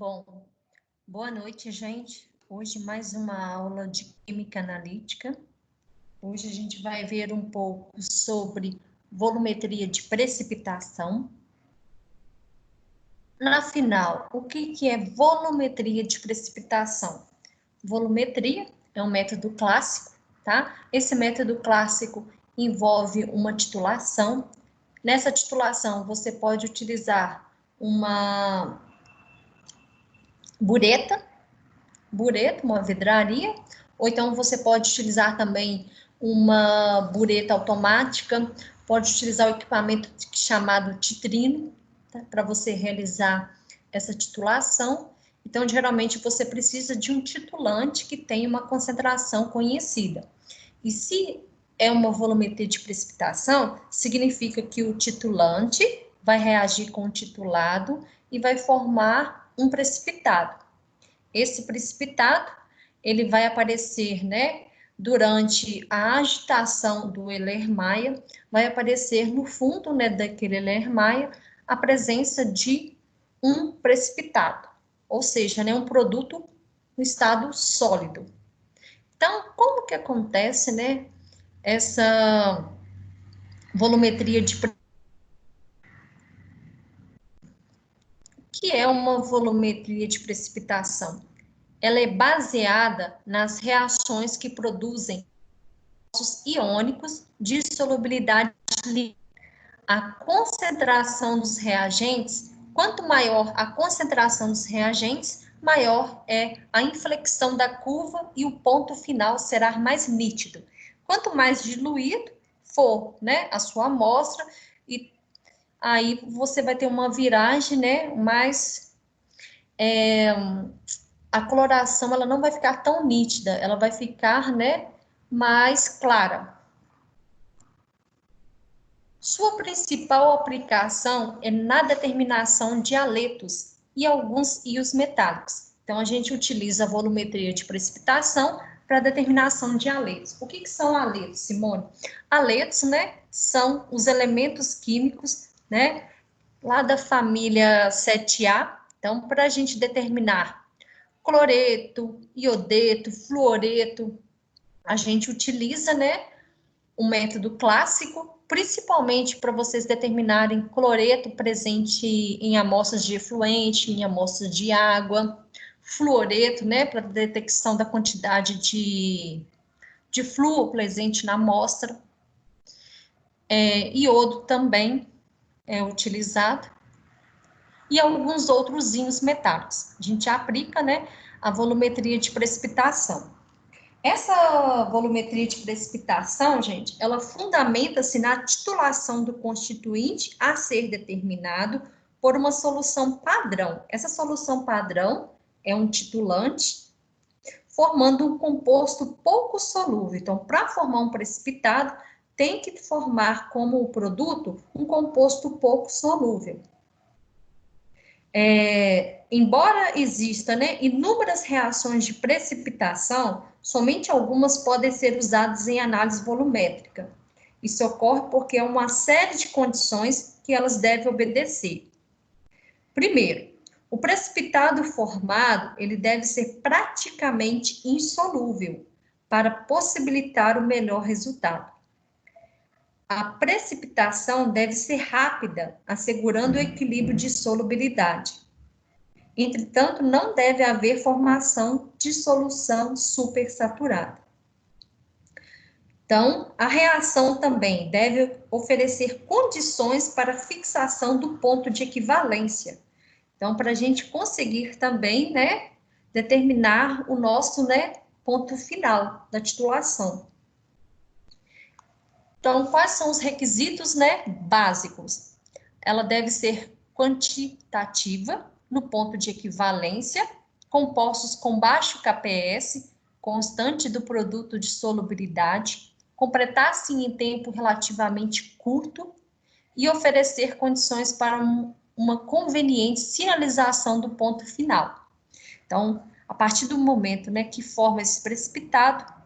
Bom, boa noite, gente. Hoje mais uma aula de Química Analítica. Hoje a gente vai ver um pouco sobre volumetria de precipitação. Na final, o que é volumetria de precipitação? Volumetria é um método clássico, tá? Esse método clássico envolve uma titulação. Nessa titulação, você pode utilizar uma bureta, uma vidraria, ou então você pode utilizar também uma bureta automática, pode utilizar o equipamento chamado titrino, tá? Para você realizar essa titulação. Então, geralmente, você precisa de um titulante que tenha uma concentração conhecida. E se é uma volumetria de precipitação, significa que o titulante vai reagir com o titulado e vai formar um precipitado. Esse precipitado, ele vai aparecer, né, durante a agitação do Euler-Maia, vai aparecer no fundo, né, daquele Euler-Maia, a presença de um precipitado, ou seja, né, um produto no estado sólido. Então, como que acontece, né, essa volumetria de que é uma volumetria de precipitação? Ela é baseada nas reações que produzem compostos iônicos de solubilidade líquida. A concentração dos reagentes, quanto maior a concentração dos reagentes, maior é a inflexão da curva e o ponto final será mais nítido. Quanto mais diluído for, né, a sua amostra, e aí você vai ter uma viragem, né, mais a coloração ela não vai ficar tão nítida, ela vai ficar, né, mais clara. Sua principal aplicação é na determinação de haletos e alguns íons metálicos. Então, a gente utiliza a volumetria de precipitação para determinação de haletos. O que são haletos, Simone? Haletos, né, são os elementos químicos, né, lá da família 7A. Então, para a gente determinar cloreto, iodeto, fluoreto, a gente utiliza, né, um método clássico, principalmente para vocês determinarem cloreto presente em amostras de efluente, em amostras de água, fluoreto, né, para detecção da quantidade de flúor presente na amostra. Iodo também é utilizado. E alguns outros íons metálicos. A gente aplica, né, a volumetria de precipitação. Essa volumetria de precipitação, gente, ela fundamenta-se na titulação do constituinte a ser determinado por uma solução padrão. Essa solução padrão é um titulante formando um composto pouco solúvel. Então, para formar um precipitado, tem que formar como produto um composto pouco solúvel. Embora exista, né, inúmeras reações de precipitação, somente algumas podem ser usadas em análise volumétrica. Isso ocorre porque é uma série de condições que elas devem obedecer. Primeiro, o precipitado formado, ele deve ser praticamente insolúvel para possibilitar o melhor resultado. A precipitação deve ser rápida, assegurando o equilíbrio de solubilidade. Entretanto, não deve haver formação de solução supersaturada. Então, a reação também deve oferecer condições para fixação do ponto de equivalência. Então, para a gente conseguir também, né, determinar o nosso, né, ponto final da titulação. Então, quais são os requisitos, né, básicos? Ela deve ser quantitativa, no ponto de equivalência, compostos com baixo KPS, constante do produto de solubilidade, completar-se em tempo relativamente curto e oferecer condições para uma conveniente sinalização do ponto final. Então, a partir do momento, né, que forma esse precipitado,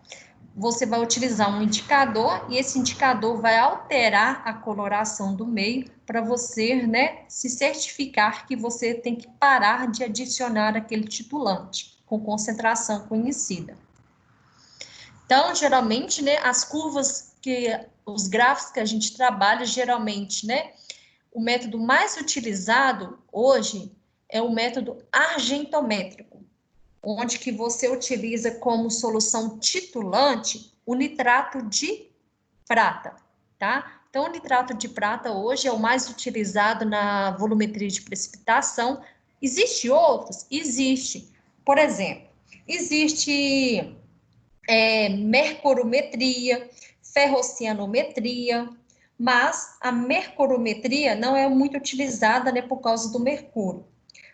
você vai utilizar um indicador e esse indicador vai alterar a coloração do meio para você, né, se certificar que você tem que parar de adicionar aquele titulante com concentração conhecida. Então, geralmente, né, as curvas os gráficos que a gente trabalha, geralmente, né, o método mais utilizado hoje é o método argentométrico, onde que você utiliza como solução titulante o nitrato de prata, tá? Então, o nitrato de prata hoje é o mais utilizado na volumetria de precipitação. Existe outros? Existe. Por exemplo, existe mercurometria, ferrocianometria, mas a mercurometria não é muito utilizada, né, por causa do mercúrio.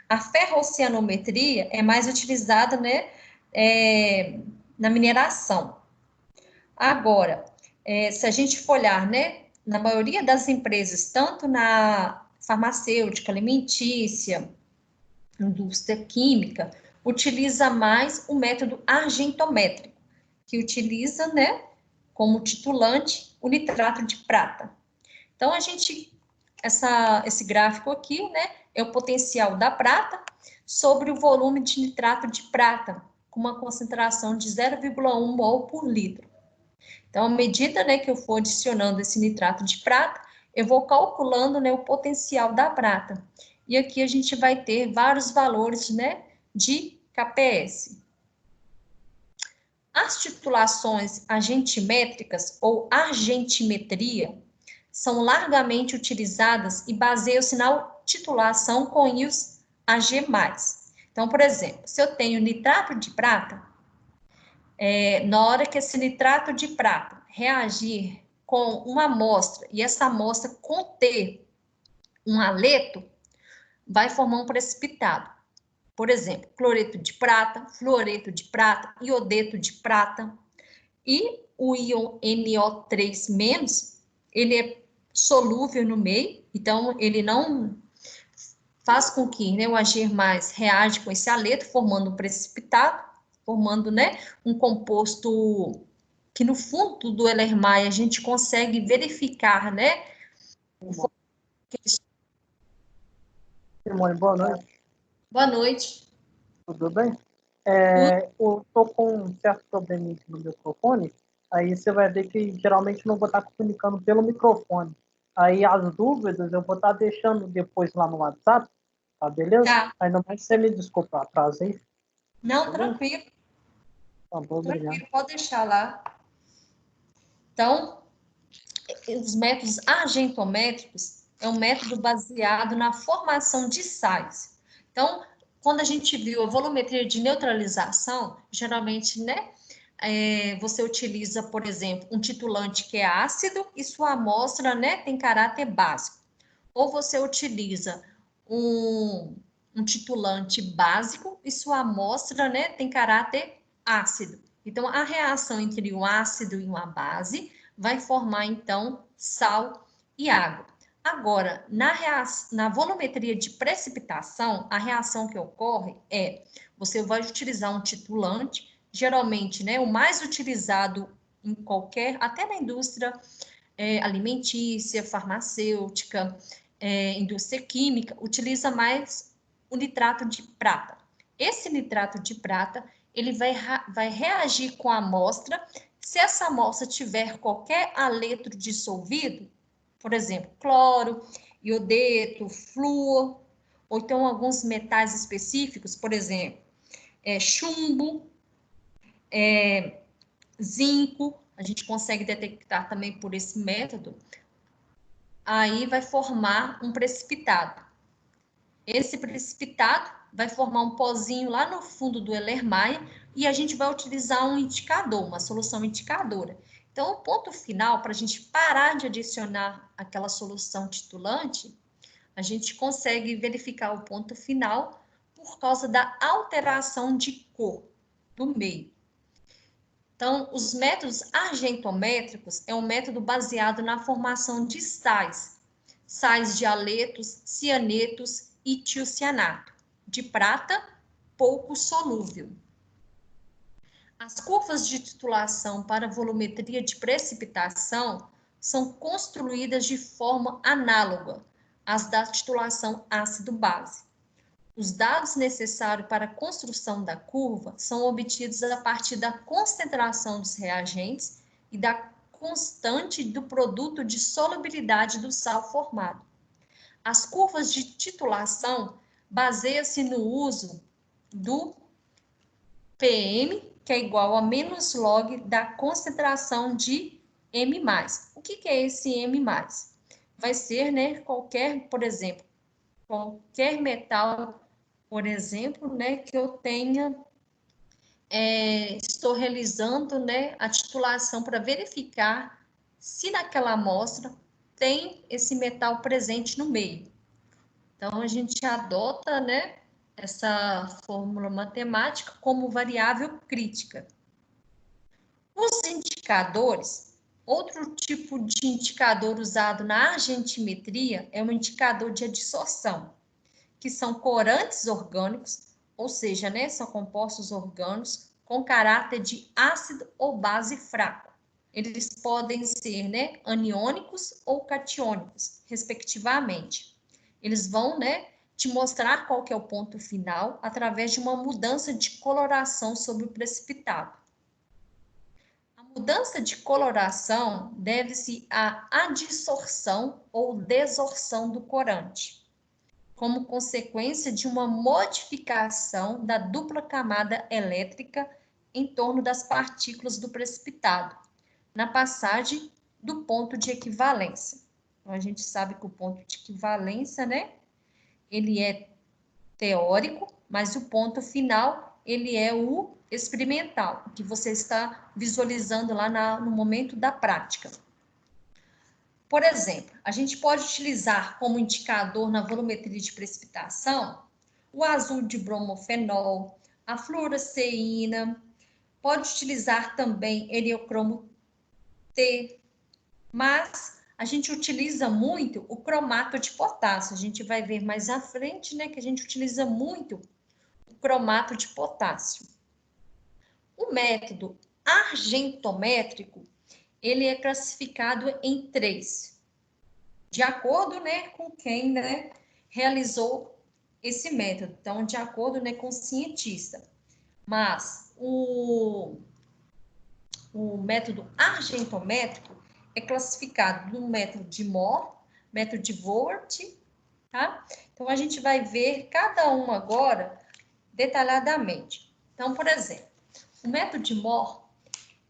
A ferrocianometria é mais utilizada, né, na mineração. Agora, se a gente for olhar, né, na maioria das empresas, tanto na farmacêutica, alimentícia, indústria química, utiliza mais o método argentométrico, que utiliza, né, como titulante o nitrato de prata. Então, esse gráfico aqui, né, é o potencial da prata sobre o volume de nitrato de prata, com uma concentração de 0,1 mol por litro. Então, à medida, né, que eu for adicionando esse nitrato de prata, eu vou calculando, né, o potencial da prata. E aqui a gente vai ter vários valores, né, de KPS. As titulações agentimétricas ou argentimetria são largamente utilizadas e baseiam-se na titulação com íons Ag+. Então, por exemplo, se eu tenho nitrato de prata, na hora que esse nitrato de prata reagir com uma amostra e essa amostra conter um haleto, vai formar um precipitado. Por exemplo, cloreto de prata, fluoreto de prata, iodeto de prata. E o íon NO3-, ele é solúvel no meio, então ele não faz com que, né, o Ag+ reage com esse haleto, formando um precipitado, formando, né, um composto que no fundo do Erlenmeyer a gente consegue verificar, né? Simone, boa noite. Boa noite. Tudo bem? Eu estou com um certo probleminha aqui no microfone, aí você vai ver que geralmente não vou estar comunicando pelo microfone. Aí as dúvidas eu vou estar deixando depois lá no WhatsApp, tá beleza? Tá. Ainda mais você me desculpa, atrasei. Não, tranquilo. Tá bom, obrigado. Tranquilo, pode deixar lá. Então, os métodos argentométricos é um método baseado na formação de sais. Então, quando a gente viu a volumetria de neutralização, geralmente, né, você utiliza, por exemplo, um titulante que é ácido e sua amostra, né, tem caráter básico. Ou você utiliza um titulante básico e sua amostra, né, tem caráter ácido. Então, a reação entre um ácido e uma base vai formar, então, sal e água. Agora, na volumetria de precipitação, a reação que ocorre você vai utilizar um titulante, geralmente, né, o mais utilizado em até na indústria alimentícia, farmacêutica, indústria química, utiliza mais o nitrato de prata. Esse nitrato de prata, ele vai reagir com a amostra. Se essa amostra tiver qualquer haleto dissolvido, por exemplo, cloro, iodeto, flúor, ou então alguns metais específicos, por exemplo, chumbo, zinco, a gente consegue detectar também por esse método, aí vai formar um precipitado. Esse precipitado vai formar um pozinho lá no fundo do Erlenmeyer e a gente vai utilizar um indicador, uma solução indicadora. Então, o ponto final, para a gente parar de adicionar aquela solução titulante, a gente consegue verificar o ponto final por causa da alteração de cor do meio. Então, os métodos argentométricos é um método baseado na formação de sais de haletos, cianetos e tiocianato, de prata pouco solúvel. As curvas de titulação para volumetria de precipitação são construídas de forma análoga, as da titulação ácido-base. Os dados necessários para a construção da curva são obtidos a partir da concentração dos reagentes e da constante do produto de solubilidade do sal formado. As curvas de titulação baseiam-se no uso do PM, que é igual a menos log da concentração de M+. O que é esse M+? Vai ser, né, qualquer, por exemplo, qualquer metal, por exemplo, né, que eu tenha, estou realizando, né, a titulação para verificar se naquela amostra tem esse metal presente no meio. Então, a gente adota, né, essa fórmula matemática como variável crítica. Os indicadores, outro tipo de indicador usado na argentimetria é um indicador de adsorção, que são corantes orgânicos, ou seja, né, são compostos orgânicos com caráter de ácido ou base fraco. Eles podem ser, né, aniônicos ou catiônicos, respectivamente. Eles vão, né, te mostrar qual que é o ponto final através de uma mudança de coloração sobre o precipitado. A mudança de coloração deve-se à adsorção ou desorção do corante, como consequência de uma modificação da dupla camada elétrica em torno das partículas do precipitado, na passagem do ponto de equivalência. Então, a gente sabe que o ponto de equivalência, né, ele é teórico, mas o ponto final, ele é o experimental, que você está visualizando lá no momento da prática. Por exemplo, a gente pode utilizar como indicador na volumetria de precipitação o azul de bromofenol, a fluoresceína, pode utilizar também heliocromo T, mas a gente utiliza muito o cromato de potássio. A gente vai ver mais à frente, né, que a gente utiliza muito o cromato de potássio. O método argentométrico, ele é classificado em 3, de acordo, né, com quem, né, realizou esse método. Então, de acordo, né, com o cientista. Mas o método argentométrico é classificado no método de Mohr, método de Voigt, tá? Então, a gente vai ver cada um agora detalhadamente. Então, por exemplo, o método de Mohr,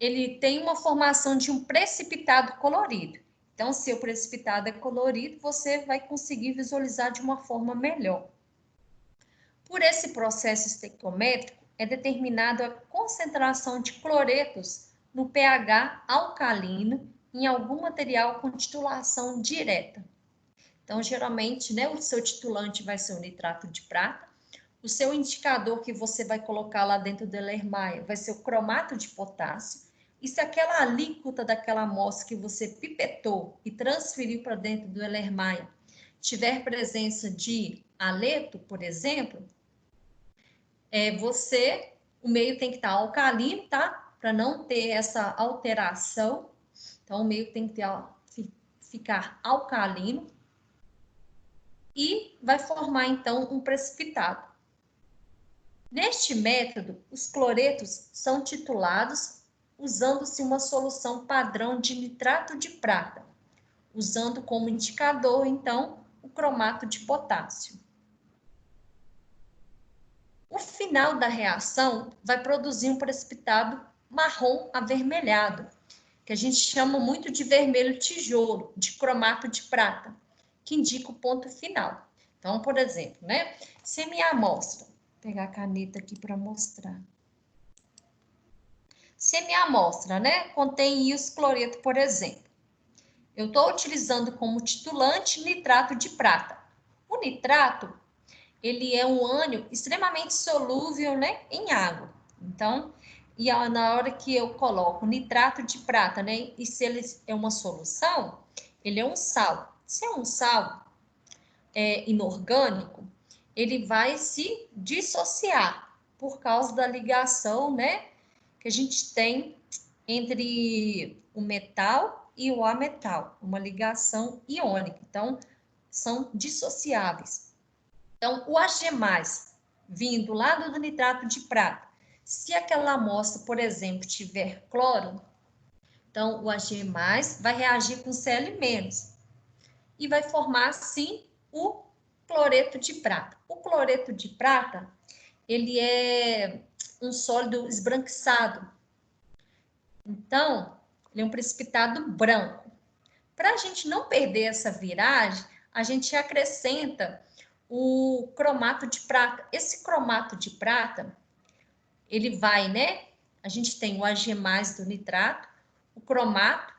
ele tem uma formação de um precipitado colorido. Então, se o precipitado é colorido, você vai conseguir visualizar de uma forma melhor. Por esse processo estequiométrico, é determinada a concentração de cloretos no pH alcalino em algum material com titulação direta. Então, geralmente, né, o seu titulante vai ser o nitrato de prata, o seu indicador que você vai colocar lá dentro do Erlenmeyer vai ser o cromato de potássio, e se aquela alíquota daquela amostra que você pipetou e transferiu para dentro do Erlenmeyer tiver presença de haleto, por exemplo, o meio tem que estar alcalino, tá? Para não ter essa alteração. Então, o meio tem que ficar alcalino e vai formar, então, um precipitado. Neste método, os cloretos são titulados usando-se uma solução padrão de nitrato de prata, usando como indicador, então, o cromato de potássio. O final da reação vai produzir um precipitado marrom avermelhado, que a gente chama muito de vermelho tijolo, de cromato de prata, que indica o ponto final. Então, por exemplo, né, se minha amostra, vou pegar a caneta aqui para mostrar. Se minha amostra, né, contém íons cloreto, por exemplo, eu estou utilizando como titulante nitrato de prata. O nitrato, ele é um ânion extremamente solúvel, né, em água. Então, na hora que eu coloco nitrato de prata, né, e se ele é uma solução, ele é um sal. Se é um sal inorgânico, ele vai se dissociar por causa da ligação, né, que a gente tem entre o metal e o ametal, uma ligação iônica. Então, são dissociáveis. Então, o Ag+, vindo lá do nitrato de prata, se aquela amostra, por exemplo, tiver cloro, então o Ag+, vai reagir com Cl- e vai formar, assim, o cloreto de prata. O cloreto de prata, ele é um sólido esbranquiçado. Então, ele é um precipitado branco. Para a gente não perder essa viragem, a gente acrescenta o cromato de prata. Esse cromato de prata, ele vai, né? A gente tem o Ag+ do nitrato, o cromato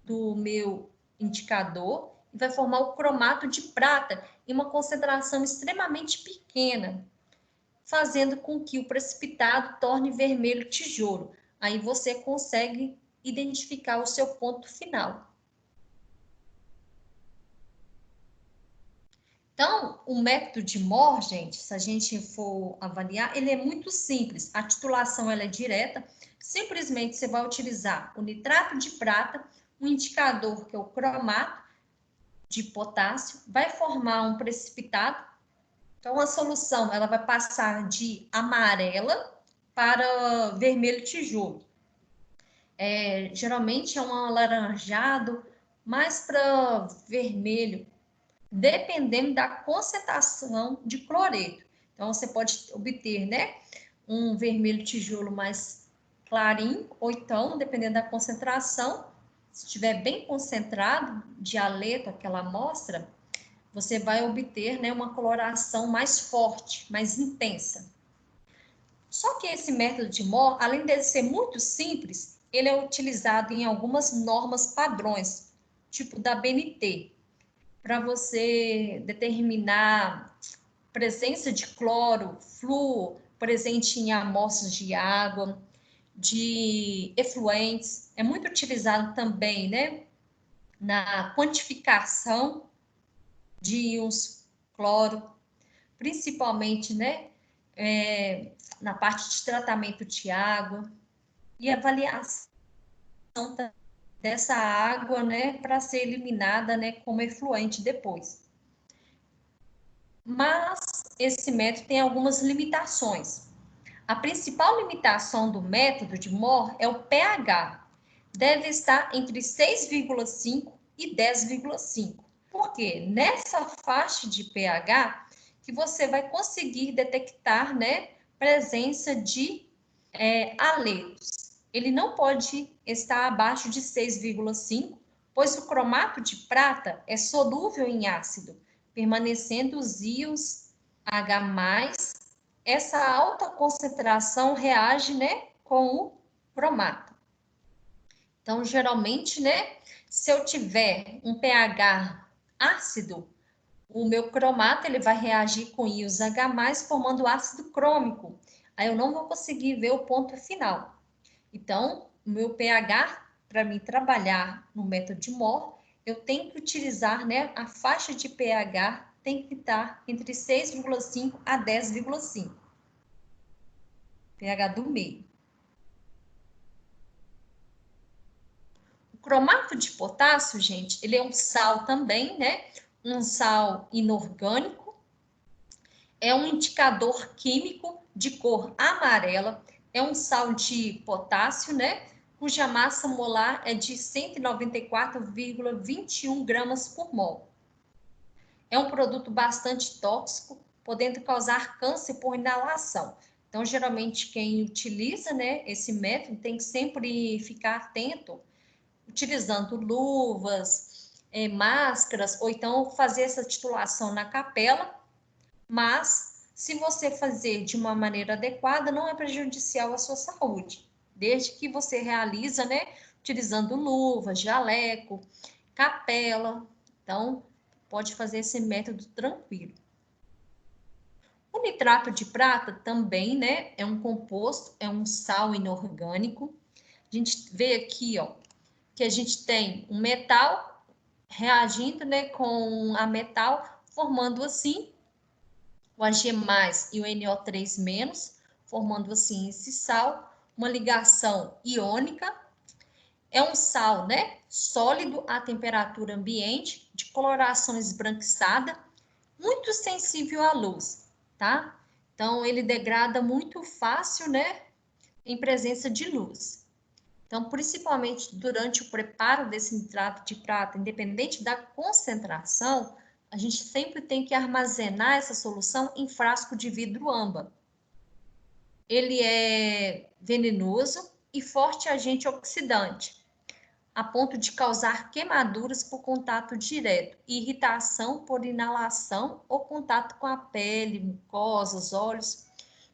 do meu indicador, e vai formar o cromato de prata em uma concentração extremamente pequena, fazendo com que o precipitado torne vermelho tijolo. Aí você consegue identificar o seu ponto final. Então, o método de Mohr, gente, se a gente for avaliar, ele é muito simples. A titulação ela é direta. Simplesmente você vai utilizar o nitrato de prata, um indicador que é o cromato de potássio, vai formar um precipitado. Então, a solução ela vai passar de amarela para vermelho tijolo. Geralmente é um alaranjado mais para vermelho, dependendo da concentração de cloreto. Então, você pode obter, né, um vermelho tijolo mais clarinho, ou então, dependendo da concentração, se estiver bem concentrado, dialeto, aquela amostra, você vai obter, né, uma coloração mais forte, mais intensa. Só que esse método de Mohr, além de ser muito simples, ele é utilizado em algumas normas padrões, tipo da BNT, para você determinar presença de cloro, flúor presente em amostras de água, de efluentes. É muito utilizado também, né, na quantificação de íons cloro, principalmente, né, na parte de tratamento de água e avaliação dessa água, né, para ser eliminada, né, como efluente depois. Mas esse método tem algumas limitações. A principal limitação do método de Mohr é o pH. Deve estar entre 6,5 e 10,5. Por quê? Nessa faixa de pH que você vai conseguir detectar, né, presença de haletos. Ele não pode estar abaixo de 6,5, pois o cromato de prata é solúvel em ácido, permanecendo os íons H+. Essa alta concentração reage, né, com o cromato. Então, geralmente, né, se eu tiver um pH ácido, o meu cromato ele vai reagir com íons H+, formando ácido crômico. Aí eu não vou conseguir ver o ponto final. Então, o meu pH, para mim trabalhar no método de Mohr, eu tenho que utilizar, né, a faixa de pH tem que estar entre 6,5 a 10,5. pH do meio. O cromato de potássio, gente, ele é um sal também, né? Um sal inorgânico. É um indicador químico de cor amarela. É um sal de potássio, né? Cuja massa molar é de 194,21 gramas por mol. É um produto bastante tóxico, podendo causar câncer por inalação. Então, geralmente, quem utiliza, né, esse método tem que sempre ficar atento, utilizando luvas, máscaras, ou então fazer essa titulação na capela, mas se você fazer de uma maneira adequada, não é prejudicial à sua saúde, desde que você realiza, né, utilizando luvas, jaleco, capela. Então, pode fazer esse método tranquilo. O nitrato de prata também, né, é um composto, é um sal inorgânico. A gente vê aqui, ó, que a gente tem um metal reagindo, né, com a metal, formando assim o Ag+ e o NO3-, formando assim esse sal, uma ligação iônica. É um sal, né, sólido à temperatura ambiente, de coloração esbranquiçada, muito sensível à luz, tá? Então, ele degrada muito fácil, né, em presença de luz. Então, principalmente durante o preparo desse nitrato de prata, independente da concentração, a gente sempre tem que armazenar essa solução em frasco de vidro âmbar. Ele é venenoso e forte agente oxidante, a ponto de causar queimaduras por contato direto, irritação por inalação ou contato com a pele, mucosas, olhos.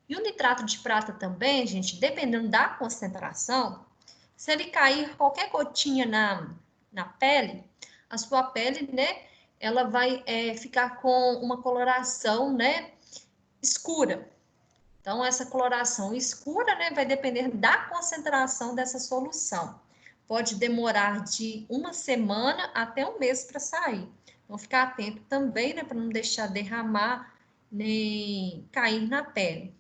E o nitrato de prata também, gente, dependendo da concentração, se ele cair qualquer gotinha na pele, a sua pele, né, ela vai ficar com uma coloração, né, escura. Então, essa coloração escura, né, vai depender da concentração dessa solução. Pode demorar de uma semana até um mês para sair. Então, ficar atento também, né, para não deixar derramar nem cair na pele.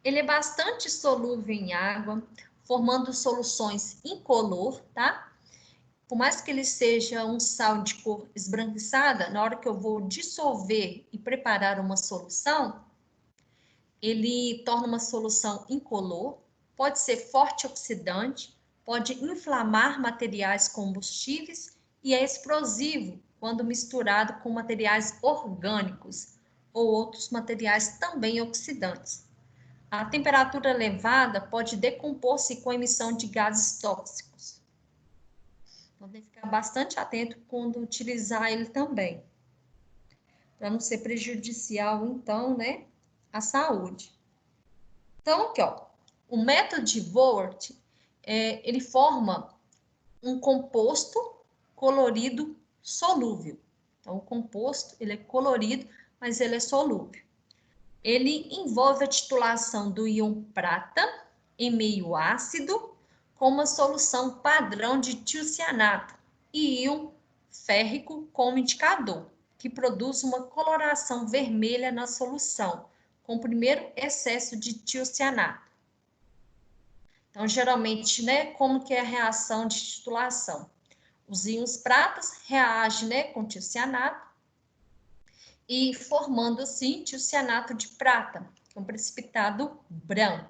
Ele é bastante solúvel em água, formando soluções incolor, tá? Por mais que ele seja um sal de cor esbranquiçada, na hora que eu vou dissolver e preparar uma solução, ele torna uma solução incolor, pode ser forte oxidante, pode inflamar materiais combustíveis e é explosivo quando misturado com materiais orgânicos ou outros materiais também oxidantes. A temperatura elevada pode decompor-se com a emissão de gases tóxicos. Então, tem que ficar bastante atento quando utilizar ele também, para não ser prejudicial, então, né, à saúde. Então, aqui, ó, o método de Voigt, ele forma um composto colorido solúvel. Então, o composto, ele é colorido, mas ele é solúvel. Ele envolve a titulação do íon prata em meio ácido com uma solução padrão de tiocianato e íon férrico como indicador, que produz uma coloração vermelha na solução, com o primeiro excesso de tiocianato. Então, geralmente, né, como que é a reação de titulação? Os íons pratas reagem, né, com tiocianato e formando, assim, tiocianato de prata, que é um precipitado branco.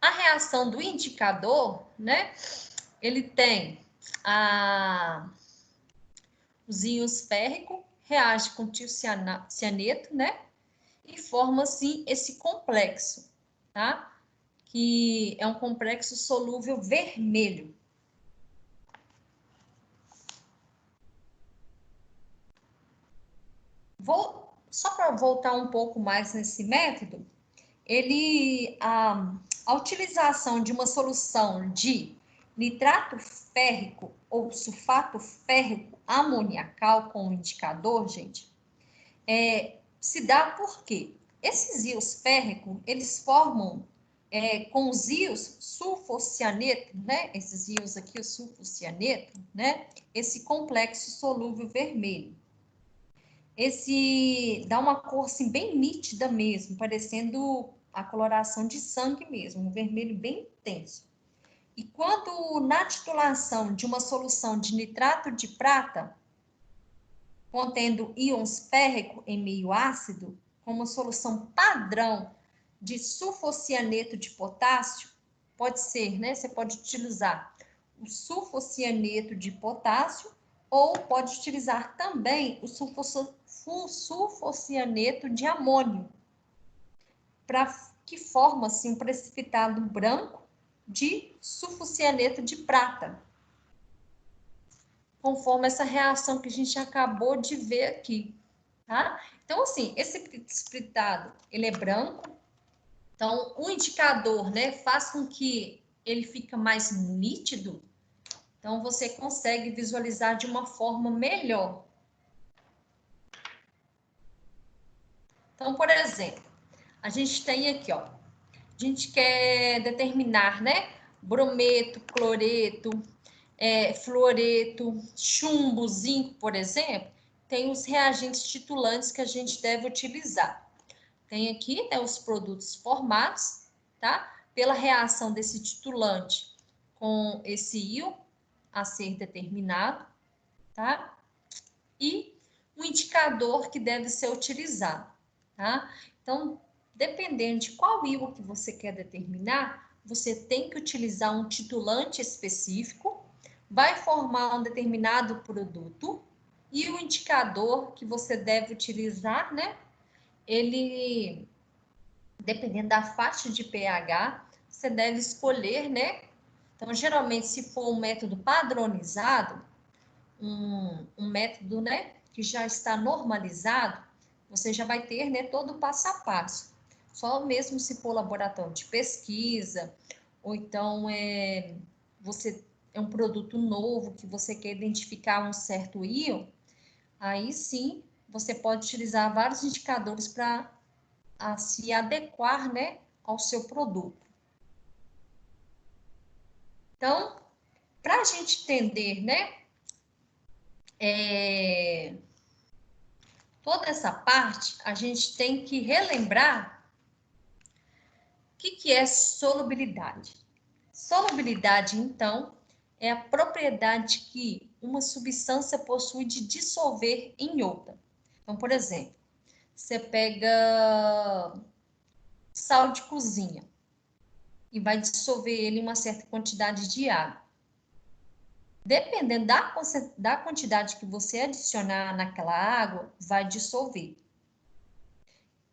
A reação do indicador, né, ele tem os íons férrico, reage com tiocianeto, né, e forma, assim, esse complexo, tá? Que é um complexo solúvel vermelho. Só para voltar um pouco mais nesse método, a utilização de uma solução de nitrato férrico ou sulfato férrico amoniacal como indicador, gente, se dá porque esses íons férricos, eles formam com os íons sulfocianeto, né? Esses íons aqui, o sulfocianeto, né? Esse complexo solúvel vermelho. Esse dá uma cor assim bem nítida mesmo, parecendo a coloração de sangue mesmo, um vermelho bem intenso. E quando na titulação de uma solução de nitrato de prata, contendo íons férrico em meio ácido, com uma solução padrão de sulfocianeto de potássio, pode ser, né? Você pode utilizar o sulfocianeto de potássio ou pode utilizar também o sulfocianeto de amônio, para que forma assim um precipitado branco de sulfocianeto de prata, conforme essa reação que a gente acabou de ver aqui, tá? Então, assim, esse precipitado, ele é branco, então o indicador, né, faz com que ele fica mais nítido, então você consegue visualizar de uma forma melhor. Então, por exemplo, a gente tem aqui, ó, a gente quer determinar, né, brometo, cloreto, fluoreto, chumbo, zinco, por exemplo, tem os reagentes titulantes que a gente deve utilizar. Tem aqui, né, os produtos formados, tá? Pela reação desse titulante com esse íon a ser determinado, tá? E um indicador que deve ser utilizado, tá? Então, dependendo de qual íon que você quer determinar, você tem que utilizar um titulante específico, vai formar um determinado produto, e o indicador que você deve utilizar, né? Ele, dependendo da faixa de pH, você deve escolher, né? Então, geralmente, se for um método padronizado, um método, né, que já está normalizado, você já vai ter, né, todo o passo a passo. Só mesmo se for laboratório de pesquisa, ou então você é um produto novo que você quer identificar um certo íon, aí sim você pode utilizar vários indicadores para se adequar, né, ao seu produto. Então, para a gente entender, né, toda essa parte, a gente tem que relembrar o que é solubilidade. Solubilidade, então, é a propriedade que uma substância possui de dissolver em outra. Então, por exemplo, você pega sal de cozinha e vai dissolver ele em uma certa quantidade de água. Dependendo da quantidade que você adicionar naquela água, vai dissolver.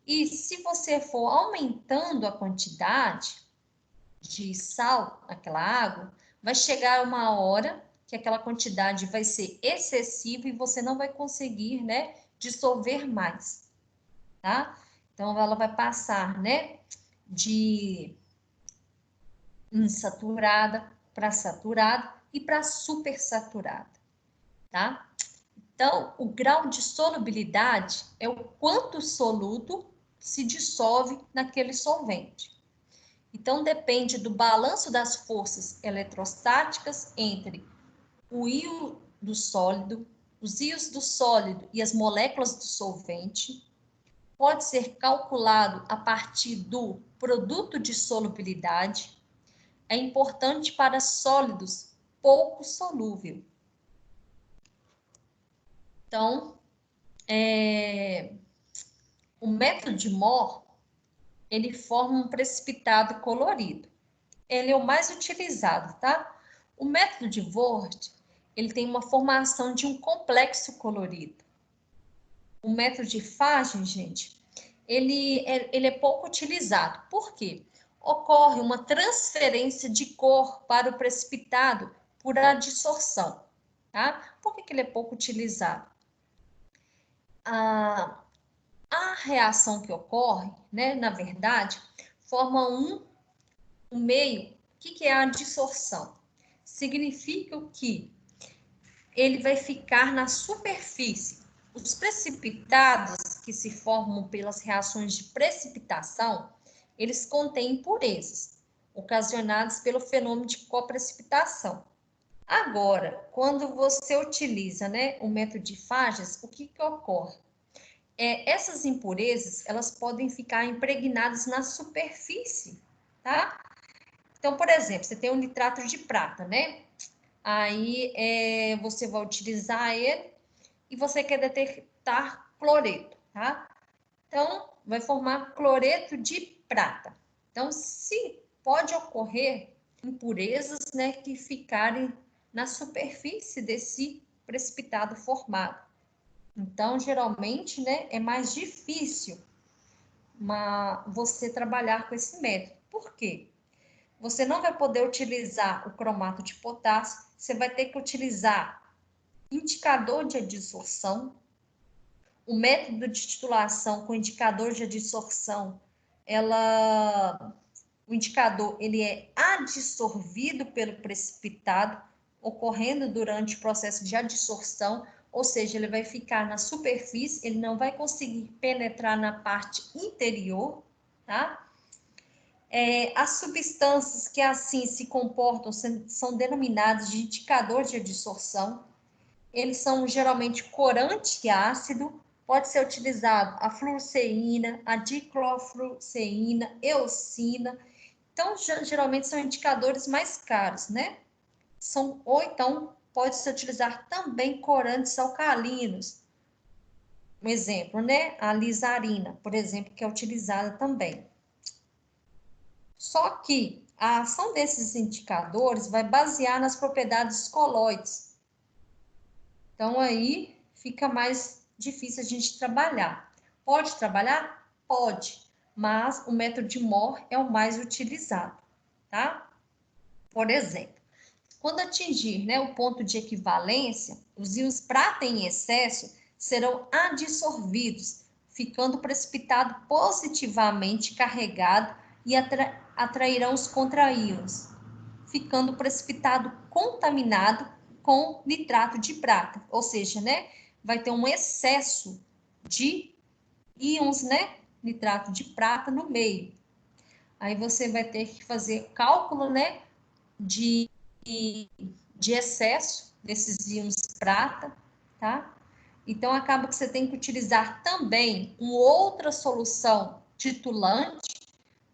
E se você for aumentando a quantidade de sal naquela água, vai chegar uma hora que aquela quantidade vai ser excessiva e você não vai conseguir, né, dissolver mais, tá? Então, ela vai passar, né, de insaturada para saturada e para supersaturada, tá? Então, o grau de solubilidade é o quanto soluto se dissolve naquele solvente. Então, depende do balanço das forças eletrostáticas entre o íon do sólido, os íons do sólido e as moléculas do solvente. Pode ser calculado a partir do produto de solubilidade. É importante para sólidos pouco solúvel. Então, o método de Mohr, ele forma um precipitado colorido. Ele é o mais utilizado, tá? O método de Voigt, ele tem uma formação de um complexo colorido. O método de Fagin, gente, ele é pouco utilizado. Por quê? Ocorre uma transferência de cor para o precipitado por adsorção, tá? Por que ele é pouco utilizado? A reação que ocorre, né, na verdade, forma um meio. O que é a adsorção? Significa que ele vai ficar na superfície. Os precipitados que se formam pelas reações de precipitação, eles contêm impurezas, ocasionadas pelo fenômeno de coprecipitação. Agora, quando você utiliza, né, o método de Fages, o que ocorre? Essas impurezas, elas podem ficar impregnadas na superfície, tá? Então, por exemplo, você tem um nitrato de prata, né? Aí você vai utilizar ele e você quer detectar cloreto, tá? Então, vai formar cloreto de prata. Então, se pode ocorrer impurezas, né, que ficarem na superfície desse precipitado formado. Então, geralmente, né, é mais difícil você trabalhar com esse método. Por quê? Você não vai poder utilizar o cromato de potássio, você vai ter que utilizar indicador de adsorção. O método de titulação com indicador de adsorção, o indicador ele é adsorvido pelo precipitado, ocorrendo durante o processo de adsorção, ou seja, ele vai ficar na superfície, ele não vai conseguir penetrar na parte interior, tá? As substâncias que assim se comportam são denominadas de indicador de adsorção. Eles são geralmente corante ácido, pode ser utilizado a fluoresceína, a diclorfluoresceína, eosina. Então, geralmente são indicadores mais caros, né? Ou então, pode-se utilizar também corantes alcalinos. Um exemplo, né? A lisarina, por exemplo, que é utilizada também. Só que a ação desses indicadores vai basear nas propriedades colóides. Então, aí fica mais difícil a gente trabalhar. Pode trabalhar? Pode, mas o método de Mohr é o mais utilizado, tá? Por exemplo, quando atingir, né, o ponto de equivalência, os íons prata em excesso serão adsorvidos, ficando precipitado positivamente carregado e atrairão os contraíons, ficando precipitado contaminado com nitrato de prata, ou seja, né, vai ter um excesso de íons, né, nitrato de prata no meio. Aí você vai ter que fazer cálculo, né, de excesso desses íons prata, tá? Então, acaba que você tem que utilizar também uma outra solução titulante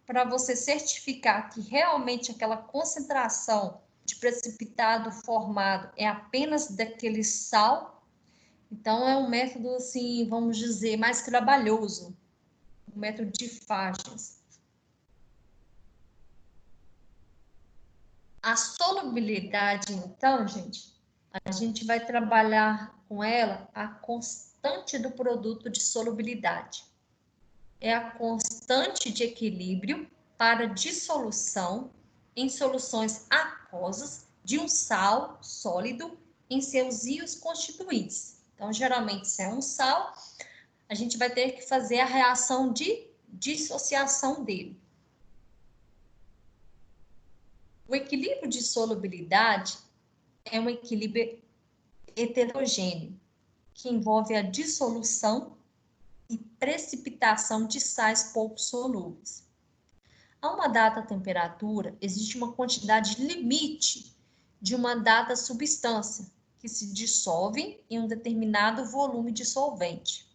para você certificar que realmente aquela concentração de precipitado formado é apenas daquele sal. Então, é um método, assim, vamos dizer, mais trabalhoso, um método de faixas. A solubilidade, então, gente, a gente vai trabalhar com ela a constante do produto de solubilidade. É a constante de equilíbrio para dissolução em soluções aquosas de um sal sólido em seus íons constituintes. Então, geralmente, se é um sal, a gente vai ter que fazer a reação de dissociação dele. O equilíbrio de solubilidade é um equilíbrio heterogêneo, que envolve a dissolução e precipitação de sais pouco solúveis. A uma dada temperatura, existe uma quantidade limite de uma dada substância que se dissolve em um determinado volume de solvente,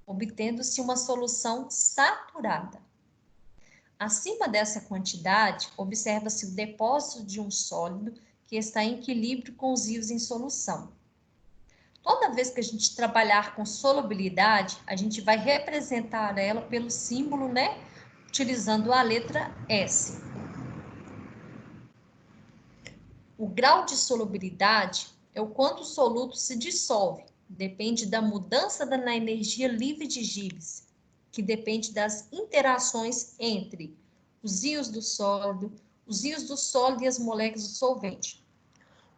obtendo-se uma solução saturada. Acima dessa quantidade, observa-se o depósito de um sólido que está em equilíbrio com os íons em solução. Toda vez que a gente trabalhar com solubilidade, a gente vai representar ela pelo símbolo, né? Utilizando a letra S. O grau de solubilidade é o quanto o soluto se dissolve. Depende da mudança na energia livre de Gibbs, que depende das interações entre os íons do sólido e as moléculas do solvente.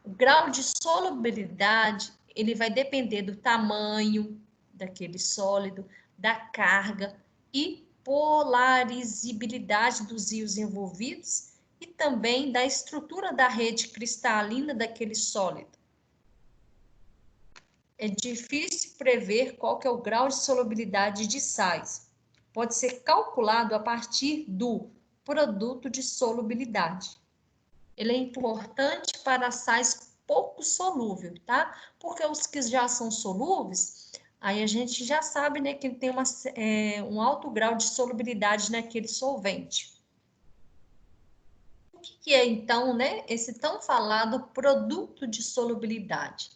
O grau de solubilidade, ele vai depender do tamanho daquele sólido, da carga e polarizibilidade dos íons envolvidos e também da estrutura da rede cristalina daquele sólido. É difícil prever qual que é o grau de solubilidade de sais. Pode ser calculado a partir do produto de solubilidade. Ele é importante para sais pouco solúveis, tá? Porque os que já são solúveis, aí a gente já sabe, né, que ele tem um alto grau de solubilidade naquele solvente. O que é, então, né, esse tão falado produto de solubilidade?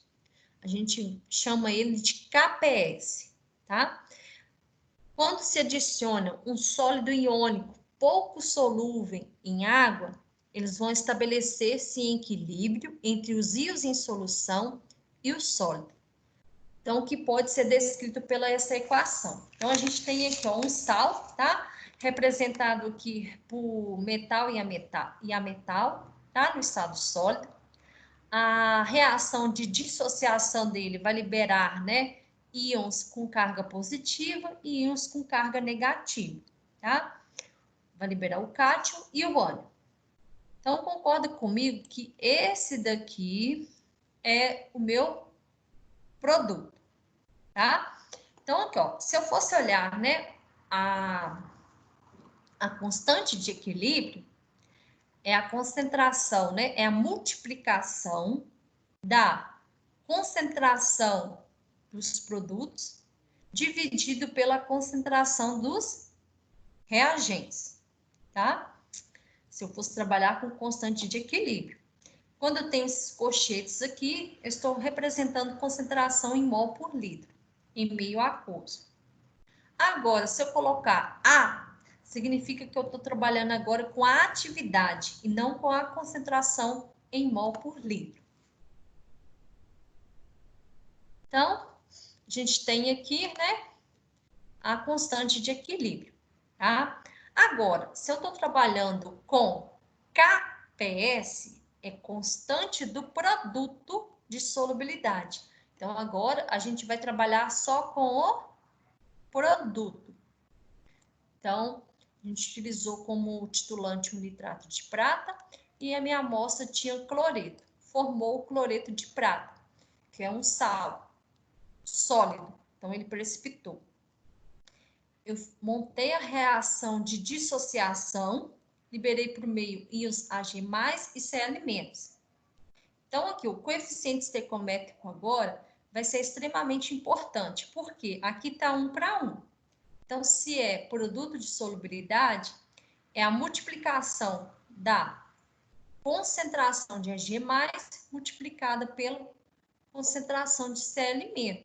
A gente chama ele de KPS, tá? Quando se adiciona um sólido iônico pouco solúvel em água, eles vão estabelecer-se em equilíbrio entre os íons em solução e o sólido. Então, que pode ser descrito pela essa equação. Então, a gente tem aqui ó, um sal, tá? Representado aqui por metal e ametal, tá? No estado sólido. A reação de dissociação dele vai liberar, né? Íons com carga positiva e íons com carga negativa, tá? Vai liberar o cátion e o ânion. Então, concorda comigo que esse daqui é o meu produto, tá? Então, aqui, ó, se eu fosse olhar, né, a constante de equilíbrio, é a concentração, né, é a multiplicação da concentração dos produtos dividido pela concentração dos reagentes, tá? se eu fosse trabalhar com constante de equilíbrio. Quando eu tenho esses colchetes aqui, eu estou representando concentração em mol por litro, em meio aquoso. Agora, se eu colocar A, significa que eu estou trabalhando agora com a atividade e não com a concentração em mol por litro. Então, a gente tem aqui, né, a constante de equilíbrio, tá? Agora, se eu estou trabalhando com KPS, é constante do produto de solubilidade. Então, agora a gente vai trabalhar só com o produto. Então, a gente utilizou como titulante um nitrato de prata e a minha amostra tinha cloreto. Formou o cloreto de prata, que é um sal sólido. Então, ele precipitou. Eu montei a reação de dissociação, liberei para o meio íons Ag+, e Cl-. Então, aqui, o coeficiente estequiométrico agora vai ser extremamente importante, porque aqui está 1 para 1. Então, se é produto de solubilidade, é a multiplicação da concentração de Ag+, multiplicada pela concentração de Cl-.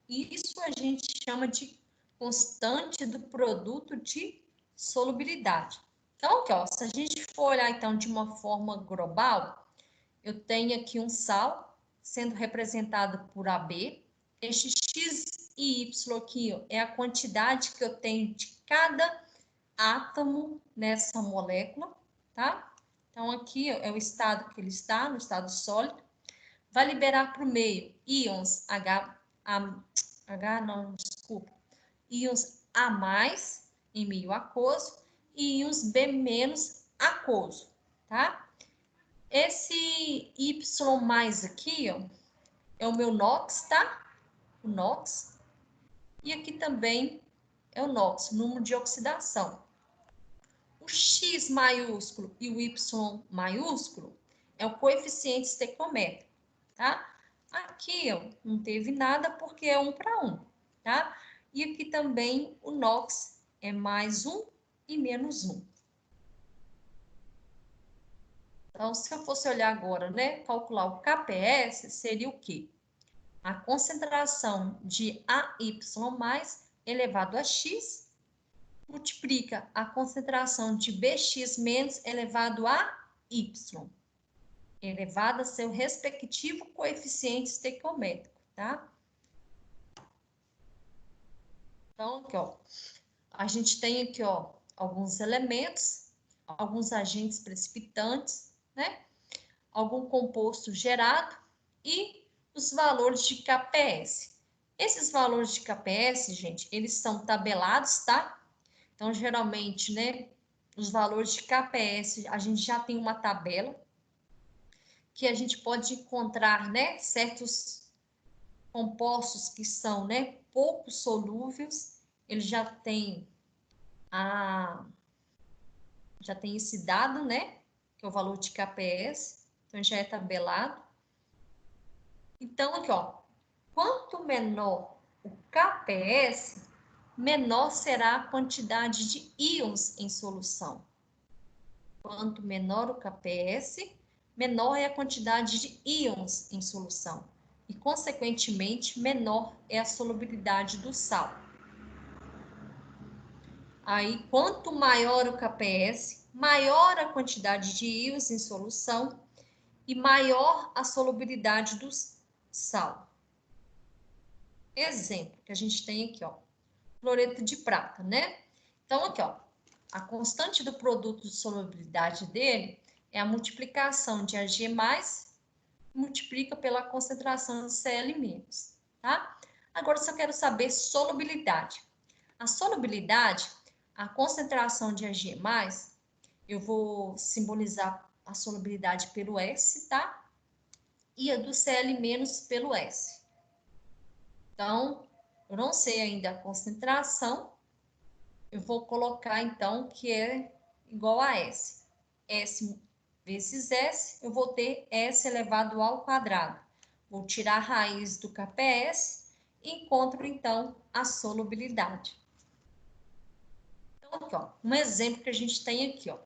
Isso a gente chama de constante do produto de solubilidade. Então, aqui, ó, se a gente for olhar, então, de uma forma global, eu tenho aqui um sal sendo representado por AB. Este X e Y aqui, ó, é a quantidade que eu tenho de cada átomo nessa molécula, tá? Então, aqui ó, é o estado que ele está, no estado sólido. Vai liberar para o meio íons íons A+, em meio aquoso, e íons B- aquoso, tá? Esse Y+ aqui, ó, é o meu NOx, tá? O NOx. E aqui também é o NOx, número de oxidação. O X maiúsculo e o Y maiúsculo é o coeficiente estequiométrico, tá? Aqui, ó, não teve nada porque é 1 para 1, tá? E aqui também o NOx é +1 e -1. Então, se eu fosse olhar agora, né, calcular o KPS, seria o quê? A concentração de AY+ elevado a X multiplica a concentração de Bx- elevado a Y, elevado a seu respectivo coeficiente estequiométrico, tá? Então, aqui, ó, a gente tem aqui, ó, alguns elementos, alguns agentes precipitantes, né? Algum composto gerado e os valores de KPS. Esses valores de KPS, gente, eles são tabelados, tá? Então, geralmente, né, os valores de KPS, a gente já tem uma tabela que a gente pode encontrar, né, certos compostos que são, né, pouco solúveis, ele já tem esse dado, né, que é o valor de KPS, então já é tabelado. Então, aqui, ó, quanto menor o KPS, menor será a quantidade de íons em solução. Quanto menor o KPS, menor é a quantidade de íons em solução. E, consequentemente, menor é a solubilidade do sal. Aí, quanto maior o KPS, maior a quantidade de íons em solução e maior a solubilidade do sal. Exemplo que a gente tem aqui, ó, cloreto de prata, né? Então, aqui, ó, a constante do produto de solubilidade dele é a multiplicação de Ag+, multiplica pela concentração de Cl-, tá? Agora, se eu quero saber solubilidade. A solubilidade, a concentração de Ag+, eu vou simbolizar a solubilidade pelo S, tá? E a do Cl- pelo S. Então, eu não sei ainda a concentração, eu vou colocar, então, que é igual a S. S vezes S, eu vou ter S elevado ao quadrado. Vou tirar a raiz do KPS e encontro, então, a solubilidade. Então, aqui, ó, um exemplo que a gente tem aqui, ó.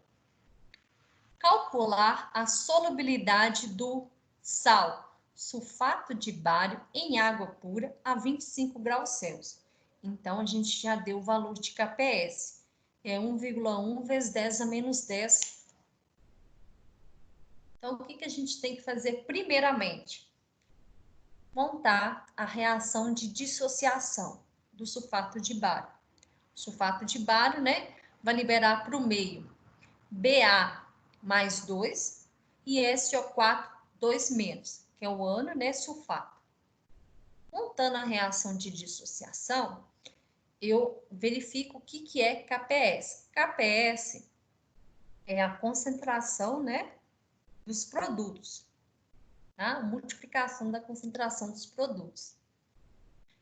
calcular a solubilidade do sal, sulfato de bário em água pura a 25 graus Celsius. Então, a gente já deu o valor de KPS. É 1,1 vezes 10 a menos 10. Então, o que a gente tem que fazer primeiramente? Montar a reação de dissociação do sulfato de bário. O sulfato de bário, né, vai liberar para o meio Ba mais 2 e SO4 2 menos, que é o ano, né, sulfato. Montando a reação de dissociação, eu verifico o que é KPS. KPS é a concentração, né, dos produtos, tá? A multiplicação da concentração dos produtos.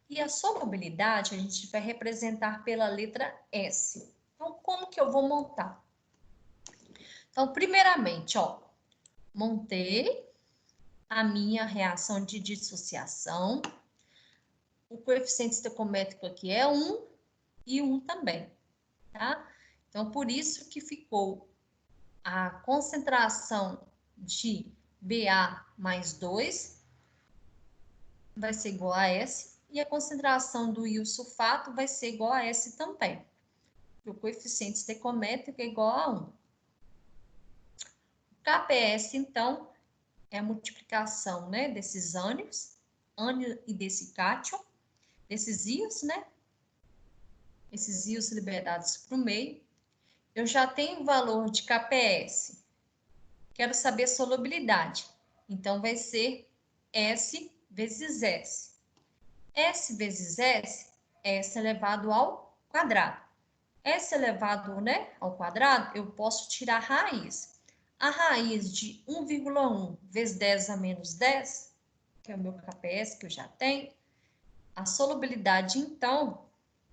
E a solubilidade a gente vai representar pela letra S. Então, como que eu vou montar? Então, primeiramente, ó, montei a minha reação de dissociação. O coeficiente estequiométrico aqui é 1 e 1 também, tá? Então, por isso que ficou a concentração de Ba mais 2 vai ser igual a S e a concentração do iosulfato vai ser igual a S também. O coeficiente estequiométrico é igual a 1. O KPS, então, é a multiplicação, né, desses ânions, ânion e desse cátion, desses íons, né? Esses íons liberados para o meio. Eu já tenho o valor de KPS. Quero saber a solubilidade. Então, vai ser S vezes S. S vezes S é S elevado ao quadrado. S elevado, né, ao quadrado, eu posso tirar a raiz. A raiz de 1,1 vezes 10 a menos 10, que é o meu KPS que eu já tenho, a solubilidade, então,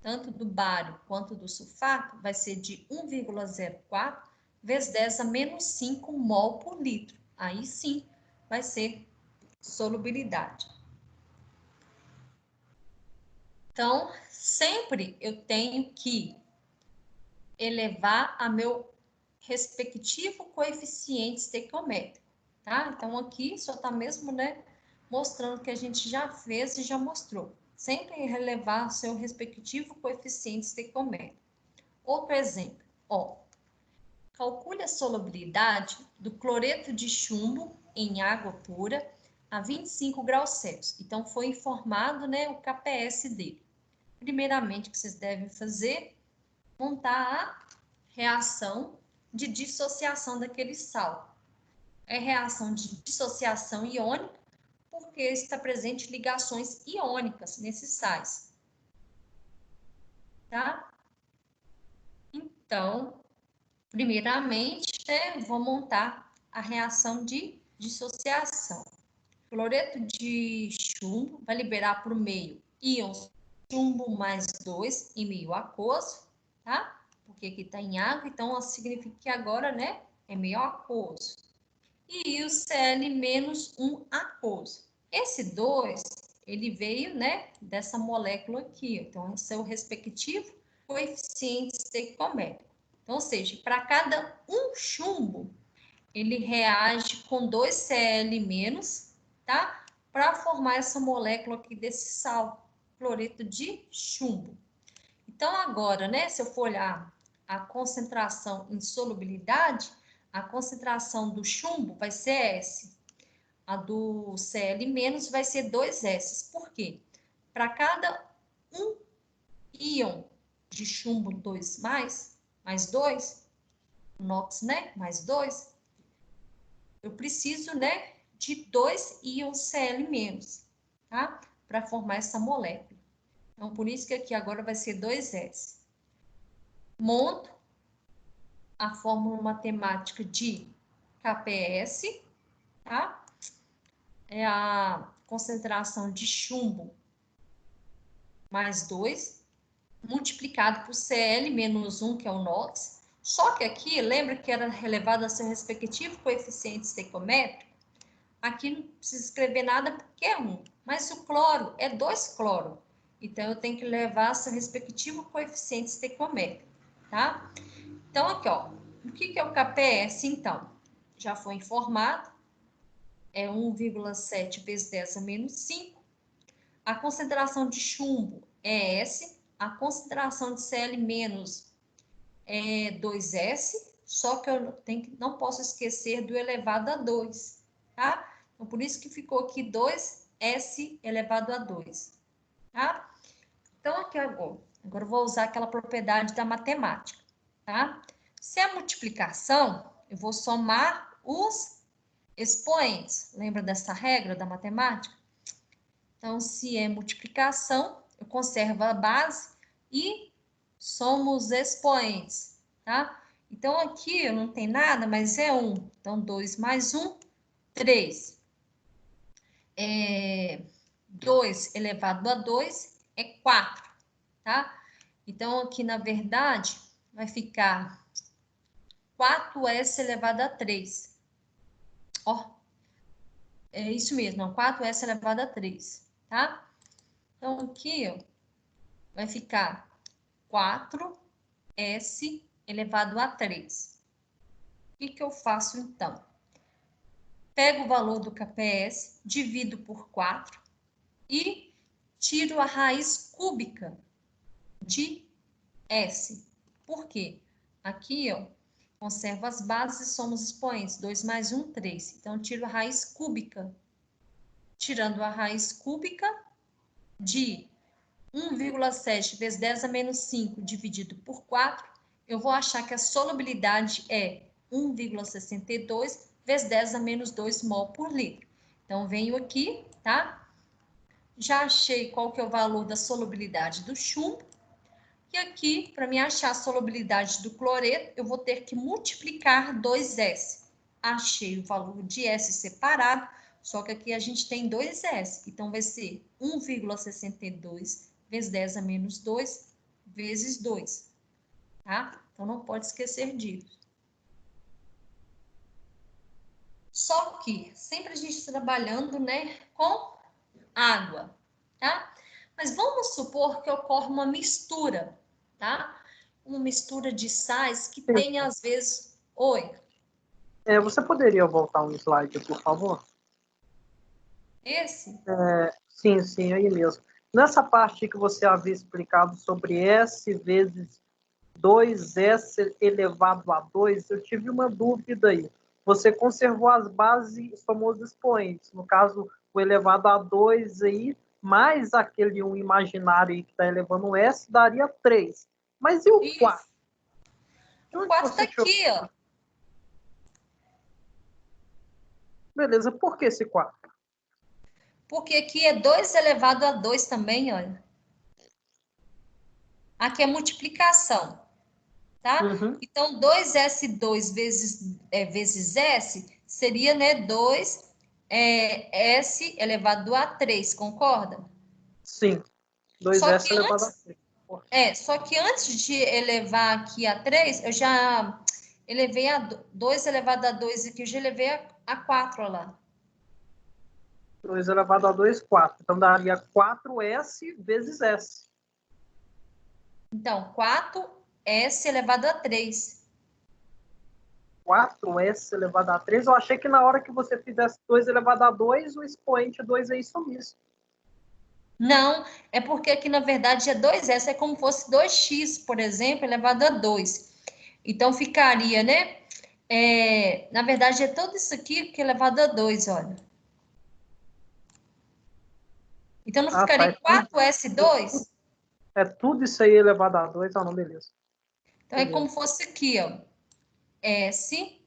tanto do bário quanto do sulfato, vai ser de 1,04 vezes 10 a menos 5 mol por litro. Aí sim, vai ser solubilidade. Então, sempre eu tenho que elevar a meu respectivo coeficiente estequiométrico, tá? Então, aqui só está mesmo, né, mostrando que a gente já fez e já mostrou. Sempre relevar seu respectivo coeficiente estequiométrico. Outro exemplo, ó. Calcule a solubilidade do cloreto de chumbo em água pura a 25 graus Celsius. Então, foi informado, né, o KPS dele. Primeiramente, o que vocês devem fazer, montar a reação de dissociação daquele sal. É reação de dissociação iônica, porque está presente ligações iônicas nesses sais. Tá? Então, primeiramente, né, vou montar a reação de dissociação. Cloreto de chumbo vai liberar para o meio íons chumbo mais 2 em meio aquoso, tá? Porque aqui está em água, então significa que agora, né, é meio aquoso. E o Cl menos 1 aquoso. Esse 2, ele veio, né, dessa molécula aqui, então esse é o respectivo coeficiente estequiométrico. Então, ou seja, para cada um chumbo, ele reage com 2 Cl menos, tá? Para formar essa molécula aqui desse sal, cloreto de chumbo. Então, agora, né, se eu for olhar a concentração em solubilidade, a concentração do chumbo vai ser S. A do Cl menos vai ser 2S. Por quê? Para cada um íon de chumbo 2 mais 2, NOx, né, mais 2, eu preciso, né, de 2 íons Cl menos, tá? Para formar essa molécula. Então, por isso que aqui agora vai ser 2S. Monto a fórmula matemática de KPS, tá? É a concentração de chumbo mais 2, multiplicado por Cl menos 1, que é o NOx. Só que aqui, lembra que era relevado a seu respectivo coeficiente estequiométrico? Aqui não precisa escrever nada porque é 1, mas o cloro é 2 cloro. Então, eu tenho que levar seu respectivo coeficiente estequiométrico, tá? Então, aqui, ó, o que é o KPS, então? já foi informado, é 1,7 vezes 10 a menos 5. A concentração de chumbo é S, a concentração de Cl- é 2S, só que eu não posso esquecer do elevado a 2, tá? Então, por isso que ficou aqui 2S elevado a 2, tá? Então, aqui agora eu vou usar aquela propriedade da matemática, tá? Se é multiplicação, eu vou somar os expoentes. Lembra dessa regra da matemática? Então, se é multiplicação, eu conservo a base e somo os expoentes, tá? Então, aqui eu não tenho nada, mas é 1. Então, 2 mais 1, 3. 2 elevado a 2 é 4, tá? Então, aqui, na verdade, vai ficar 4S elevado a 3. Ó, é isso mesmo, ó, 4S elevado a 3, tá? Então, aqui, ó, vai ficar 4S elevado a 3. O que eu faço, então? Pego o valor do KPS, divido por 4 e tiro a raiz cúbica de S. Por quê? Aqui, ó, conservo as bases e somos expoentes. 2 mais 1, 3. Então, tiro a raiz cúbica. Tirando a raiz cúbica de 1,7 vezes 10 a menos 5 dividido por 4, eu vou achar que a solubilidade é 1,62 vezes 10 a menos 2 mol por litro. Então, venho aqui, tá? Já achei qual que é o valor da solubilidade do chumbo. E aqui, para me achar a solubilidade do cloreto, eu vou ter que multiplicar 2S. Achei o valor de S separado, só que aqui a gente tem 2S. Então, vai ser 1,62 vezes 10 a menos 2 vezes 2. Tá? Então, não pode esquecer disso. Só que sempre a gente trabalhando, né, com água, tá? Mas vamos supor que ocorre uma mistura, tá? Uma mistura de sais que tem, às vezes... Oi? Você poderia voltar um slide, por favor? Esse? Sim, sim, aí mesmo. Nessa parte que você havia explicado sobre S vezes 2S elevado a 2, eu tive uma dúvida aí. Você conservou as bases e somou os expoentes. No caso, o elevado a 2 aí, mais aquele 1 imaginário aí que está elevando o S, daria 3. Mas e o 4? Isso. O 4 está aqui, ó. Beleza, por que esse 4? Porque aqui é 2 elevado a 2 também, olha. Aqui é multiplicação, tá? Uhum. Então, 2S2 vezes S seria, né, 2 S elevado a 3, concorda? Sim, Só 2S que elevado a antes, 3. só que antes de elevar aqui a 3, eu já elevei a 2 elevado a 2 aqui, eu já elevei a 4, olha lá. 2 elevado a 2, 4. Então, daria 4S vezes S. Então, 4S elevado a 3. 4S elevado a 3. Eu achei que na hora que você fizesse 2 elevado a 2, o expoente 2 aí sumisse. Não, é porque aqui, na verdade, é 2S, é como se fosse 2x, por exemplo, elevado a 2. Então, ficaria, né? Na verdade, é tudo isso aqui que é elevado a 2, olha. Então, não Ah, tá. ficaria 4S2? É tudo isso aí elevado a 2. Ah, não, beleza. Então, é como se fosse aqui, ó. S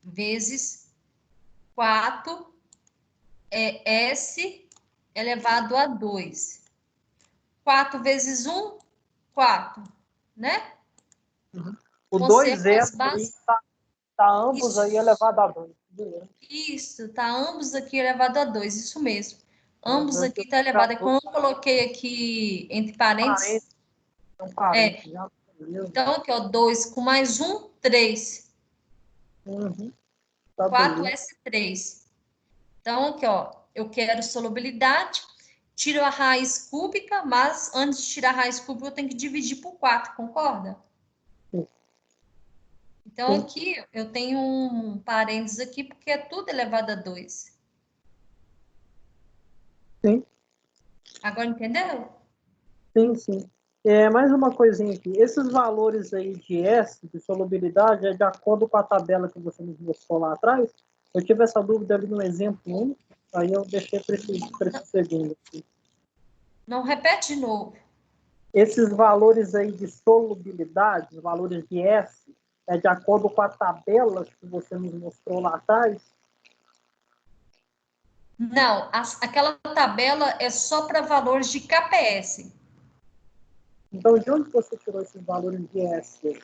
vezes 4 é S elevado a 2. 4 vezes 1, 4, né? Uhum. O Conservo 2S as aí bases. tá ambos Isso, aí elevado a 2. Beleza. isso, tá ambos aqui elevado a 2, isso mesmo. Ambos Eu aqui tá elevado. É como eu coloquei aqui entre parênteses. Um parente já. Beleza. Então, aqui, ó, 2 com mais 1, 3. Uhum. Tá, beleza. 4S3. Então, aqui, ó, eu quero solubilidade, tiro a raiz cúbica, mas antes de tirar a raiz cúbica, eu tenho que dividir por 4, concorda? Sim. Então, aqui, eu tenho um parênteses aqui, porque é tudo elevado a 2. Sim. Agora, entendeu? Sim, sim. Mais uma coisinha aqui. Esses valores aí de S, de solubilidade, é de acordo com a tabela que você nos mostrou lá atrás? Eu tive essa dúvida ali no exemplo 1, aí eu deixei para esse segundo aqui. Não, repete de novo. Esses valores aí de solubilidade, os valores de S, é de acordo com a tabela que você nos mostrou lá atrás? Não, aquela tabela é só para valores de KPS. Então, de onde você tirou esses valores de S?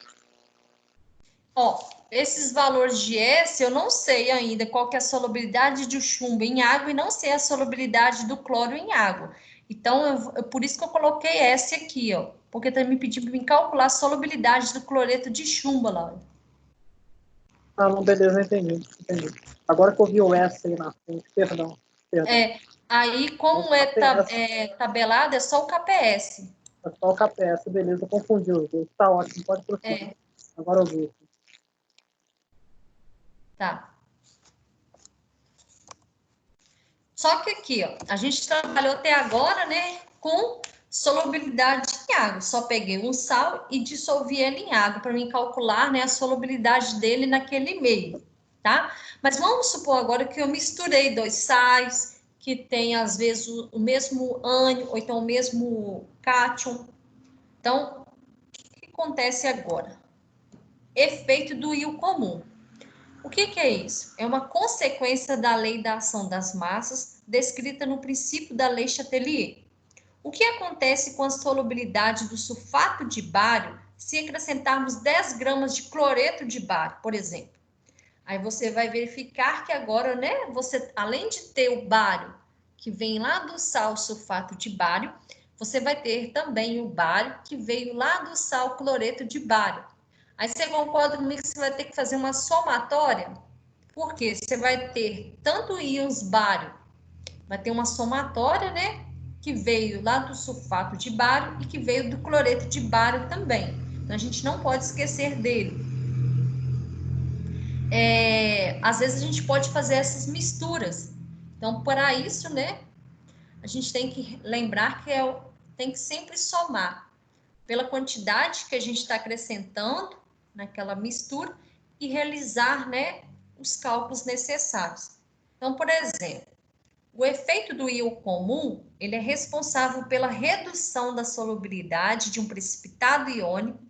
Ó, esses valores de S, eu não sei ainda qual que é a solubilidade de chumbo em água e não sei a solubilidade do cloro em água. Então, por isso que eu coloquei S aqui, ó. Porque tá me pedindo para me calcular a solubilidade do cloreto de chumbo, Laura. Ah, não, beleza, entendi. Agora que eu vi o S aí na frente, perdão. Aí, como tabelado, é só o KPS. É só o KPS, beleza, confundiu. Tá ótimo, pode prosseguir. Agora eu vi. Tá. Só que aqui, ó, a gente trabalhou até agora, né, com solubilidade em água. Só peguei um sal e dissolvi ele em água para mim calcular, né, a solubilidade dele naquele meio, tá? Mas vamos supor agora que eu misturei 2 sais, que tem às vezes o mesmo ânion ou então o mesmo cátion. Então, o que acontece agora? Efeito do íon comum. O que é isso? É uma consequência da lei da ação das massas, descrita no princípio da lei Chatelier. O que acontece com a solubilidade do sulfato de bário se acrescentarmos 10 gramas de cloreto de bário, por exemplo? Aí você vai verificar que agora, né, você, além de ter o bário, que vem lá do sal sulfato de bário, você vai ter também o bário, que veio lá do sal cloreto de bário. Aí você concorda comigo que você vai ter que fazer uma somatória? Porque você vai ter tanto íons bário, vai ter uma somatória, né? Que veio lá do sulfato de bário e que veio do cloreto de bário também. Então a gente não pode esquecer dele. Às vezes a gente pode fazer essas misturas. Então, para isso, né? A gente tem que lembrar que tem que sempre somar pela quantidade que a gente está acrescentando naquela mistura e realizar, né, os cálculos necessários. Então, por exemplo, o efeito do íon comum, ele é responsável pela redução da solubilidade de um precipitado iônico.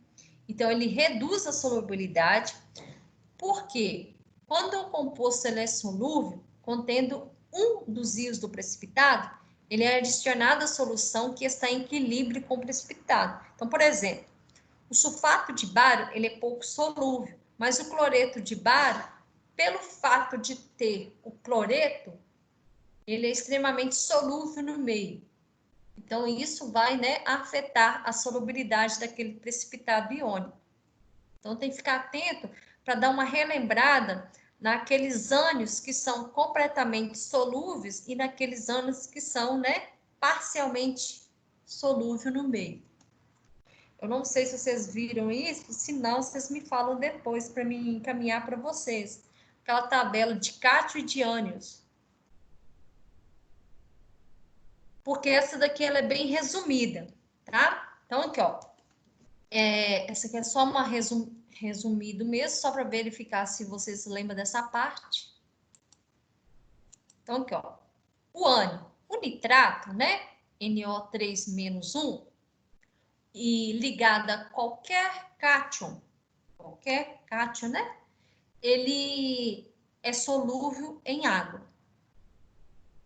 Então, ele reduz a solubilidade, porque quando o composto ele é solúvel, contendo um dos íons do precipitado, ele é adicionado à solução que está em equilíbrio com o precipitado. Então, por exemplo, o sulfato de bário, ele é pouco solúvel, mas o cloreto de bário, pelo fato de ter o cloreto, ele é extremamente solúvel no meio. Então, isso vai, né, afetar a solubilidade daquele precipitado iônico. Então, tem que ficar atento para dar uma relembrada naqueles ânions que são completamente solúveis e naqueles ânions que são, né, parcialmente solúvel no meio. Eu não sei se vocês viram isso, se não, vocês me falam depois para me encaminhar para vocês. Aquela tabela de cátion e de ânions. Porque essa daqui ela é bem resumida, tá? Então, aqui, ó. Essa aqui é só uma resumido mesmo, só para verificar se vocês lembram dessa parte. Então, aqui, ó. O ânion, o nitrato, né? NO3-1, e ligado a qualquer cátion, né? Ele é solúvel em água.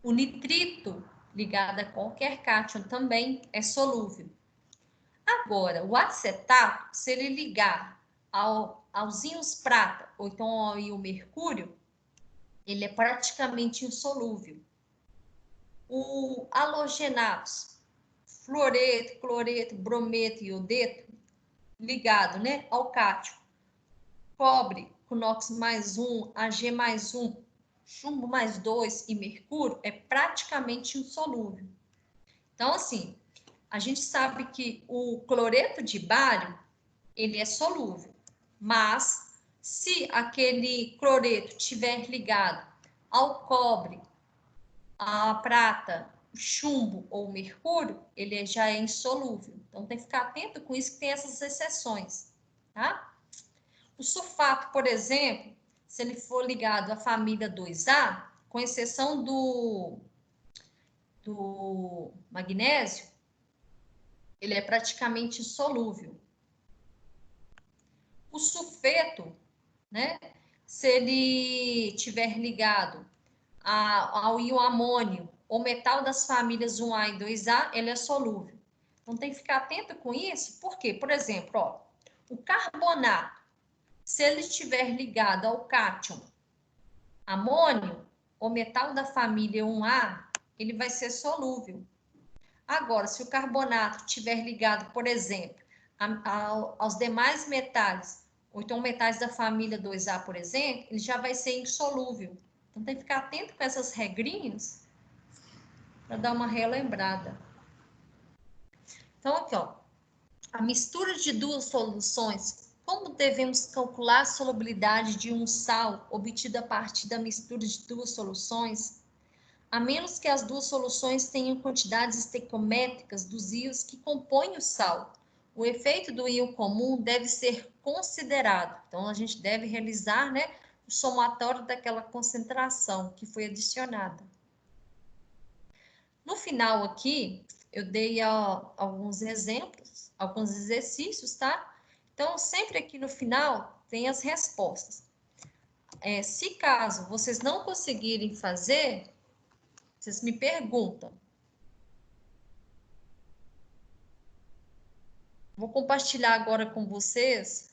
O nitrito, ligado a qualquer cátion, também é solúvel. Agora, o acetato, se ele ligar aos íons prata ou então ao íon mercúrio, ele é praticamente insolúvel. O halogenatos, fluoreto, cloreto, brometo e iodeto, ligado, né, ao cátion, cobre, CuNOx mais 1, Ag mais 1, chumbo mais 2 e mercúrio, é praticamente insolúvel. Então, assim, a gente sabe que o cloreto de bário, ele é solúvel, mas Se aquele cloreto estiver ligado ao cobre, à prata, chumbo ou mercúrio, ele já é insolúvel. Então, tem que ficar atento com isso, que tem essas exceções, tá? O sulfato, por exemplo, se ele for ligado à família 2A, com exceção do magnésio, ele é praticamente insolúvel. O sulfeto, né, se ele tiver ligado ao íon amônio ou metal das famílias 1A e 2A, ele é solúvel. Então, tem que ficar atento com isso, porque, por exemplo, ó, o carbonato, se ele estiver ligado ao cátion amônio ou metal da família 1A, ele vai ser solúvel. Agora, se o carbonato estiver ligado, por exemplo, aos demais metais, ou então metais da família 2A, por exemplo, ele já vai ser insolúvel. Então, tem que ficar atento com essas regrinhas para dar uma relembrada. Então, aqui, ó, a mistura de duas soluções. Como devemos calcular a solubilidade de um sal obtido a partir da mistura de duas soluções? A menos que as duas soluções tenham quantidades estequiométricas dos íons que compõem o sal. O efeito do íon comum deve ser considerado. Então, a gente deve realizar, né, o somatório daquela concentração que foi adicionada. No final aqui, eu dei alguns exemplos, alguns exercícios, tá? Então, sempre aqui no final tem as respostas. Se caso vocês não conseguirem fazer, vocês me perguntam. Vou compartilhar agora com vocês.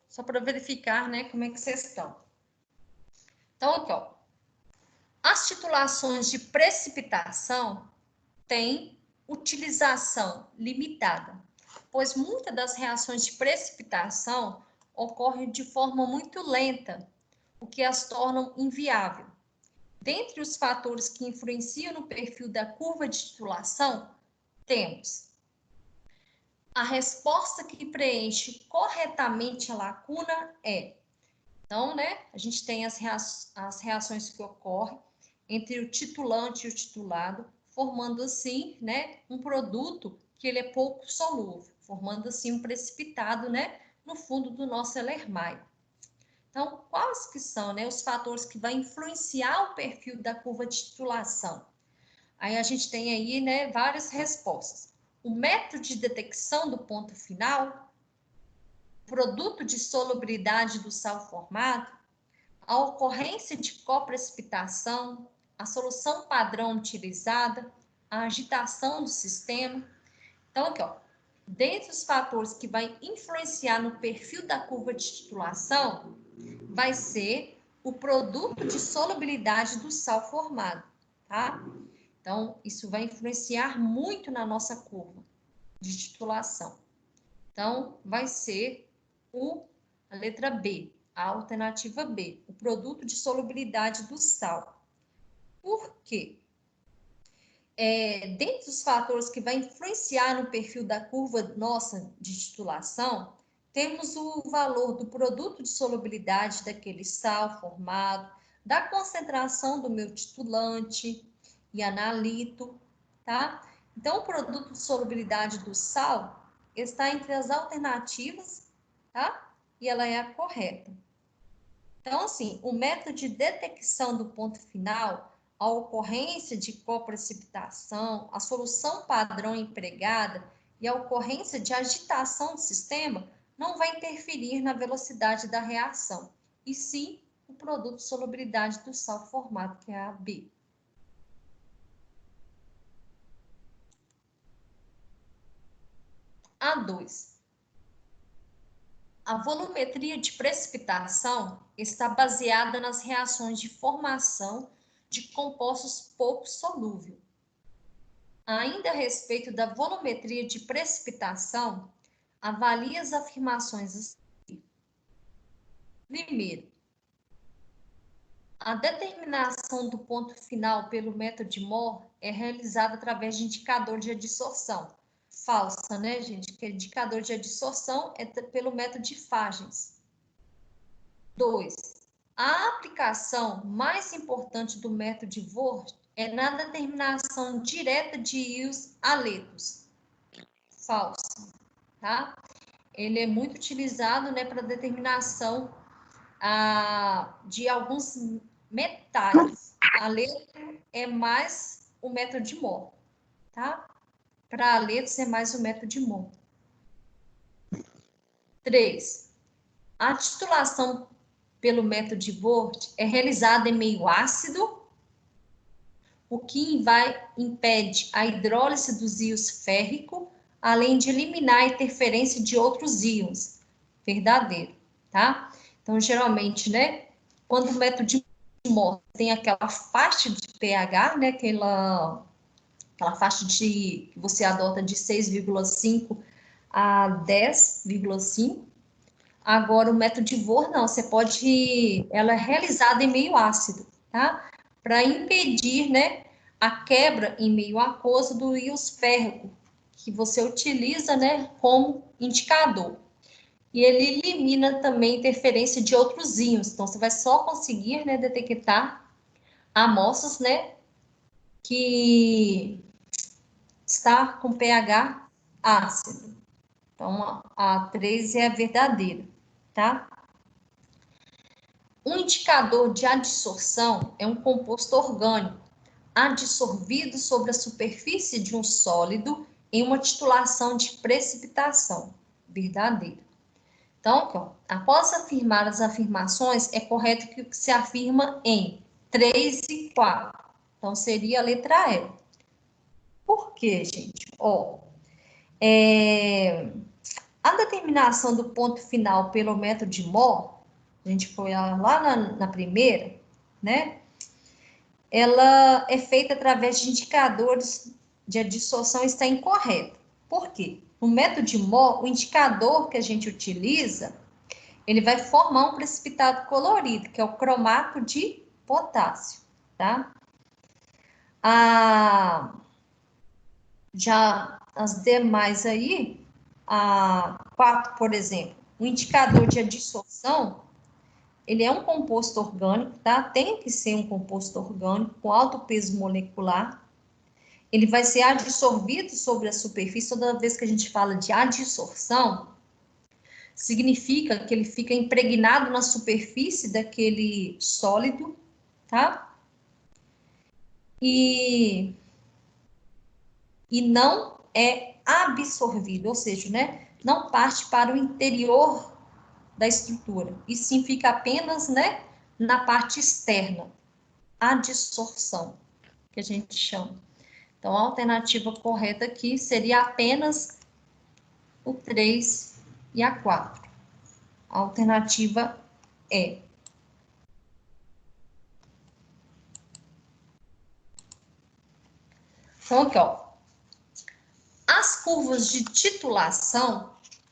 Só para verificar, né, como é que vocês estão. Então, aqui, ó. As titulações de precipitação têm utilização limitada, pois muitas das reações de precipitação ocorrem de forma muito lenta, o que as tornam inviável. Dentre os fatores que influenciam no perfil da curva de titulação, temos a resposta que preenche corretamente a lacuna é. Então, né, a gente tem as reações que ocorrem entre o titulante e o titulado, formando assim, né, um produto que ele é pouco solúvel, formando assim um precipitado, né, no fundo do nosso Erlenmeyer. Então, quais que são, né, os fatores que vão influenciar o perfil da curva de titulação? Aí a gente tem aí, né, várias respostas. O método de detecção do ponto final, produto de solubilidade do sal formado, a ocorrência de coprecipitação, a solução padrão utilizada, a agitação do sistema. Então, aqui, ó, dentre os fatores que vai influenciar no perfil da curva de titulação, vai ser o produto de solubilidade do sal formado, tá? Então, isso vai influenciar muito na nossa curva de titulação. Então, vai ser a letra B, a alternativa B, o produto de solubilidade do sal. Por quê? Dentre os fatores que vai influenciar no perfil da curva nossa de titulação, temos o valor do produto de solubilidade daquele sal formado, da concentração do meu titulante e analito, tá? Então, o produto de solubilidade do sal está entre as alternativas, tá? E ela é a correta. Então, assim, o método de detecção do ponto final, a ocorrência de coprecipitação, a solução padrão empregada e a ocorrência de agitação do sistema não vai interferir na velocidade da reação, e sim o produto de solubilidade do sal formado, que é a B. A2. A volumetria de precipitação está baseada nas reações de formação de compostos pouco solúveis. Ainda a respeito da volumetria de precipitação, Avalie as afirmações a seguir. Primeiro, a determinação do ponto final pelo método de Moore é realizada através de indicador de adsorção. Falsa, né, gente? Que indicador de adsorção é pelo método de Fagans. 2. A aplicação mais importante do método de Vogt é na determinação direta de íons aletos. Falsa, tá? Ele é muito utilizado, né, para determinação de alguns metais. Aleto é mais o método de Moore, tá? Para aletos é mais o método de Moore. 3. A titulação pelo método de Vogt é realizada em meio ácido, o que impede a hidrólise dos íons férrico, além de eliminar a interferência de outros íons. Verdadeiro, tá? Então, geralmente, né, quando o método de Moore tem aquela faixa de pH, né, aquela faixa que você adota de 6,5 a 10,5. Agora, o método de Vogt, não, ela é realizada em meio ácido, tá? Para impedir, né, a quebra em meio aquoso do íons férrico, que você utiliza, né, como indicador. E ele elimina também a interferência de outros íons. Então, você vai só conseguir, né, detectar amostras, né, que está com pH ácido. Então, a 3 é a verdadeira, tá? Um indicador de adsorção é um composto orgânico adsorvido sobre a superfície de um sólido em uma titulação de precipitação. Verdadeiro. Então, aqui, ó, após afirmar as afirmações, é correto que se afirma em 3 e 4. Então, seria a letra E. Por quê, gente? Ó, a determinação do ponto final pelo método de Moore, a gente foi lá na primeira, né? Ela é feita através de indicadores de adsorção, está incorreta. Por quê? No método de Moore, o indicador que a gente utiliza, ele vai formar um precipitado colorido, que é o cromato de potássio, tá? Já as demais aí, a 4, por exemplo, o indicador de adsorção, ele é um composto orgânico, tá? Tem que ser um composto orgânico com alto peso molecular. Ele vai ser adsorvido sobre a superfície. Toda vez que a gente fala de adsorção, significa que ele fica impregnado na superfície daquele sólido, tá? E não é absorvido, ou seja, né, não parte para o interior da estrutura, e sim fica apenas, né, na parte externa, adsorção, que a gente chama. Então, a alternativa correta aqui seria apenas o 3 e a 4. A alternativa é. Então, aqui, ó. As curvas de titulação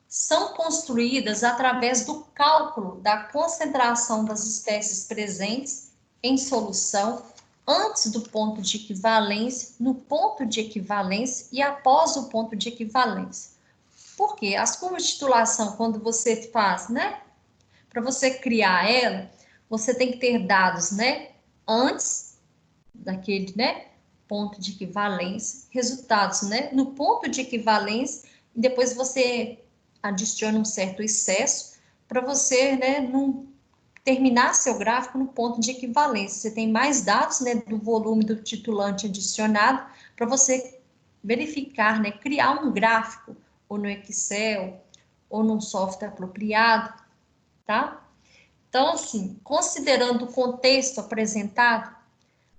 são construídas através do cálculo da concentração das espécies presentes em solução antes do ponto de equivalência, no ponto de equivalência e após o ponto de equivalência. Por quê? As curvas de titulação, quando você faz, né? Para você criar ela, você tem que ter dados, né? Antes daquele, né? Ponto de equivalência, resultados, né? No ponto de equivalência, e depois você adiciona um certo excesso para você, né? Não terminar seu gráfico no ponto de equivalência. Você tem mais dados, né? Do volume do titulante adicionado para você verificar, né? Criar um gráfico ou no Excel ou num software apropriado, tá? Então, assim, considerando o contexto apresentado,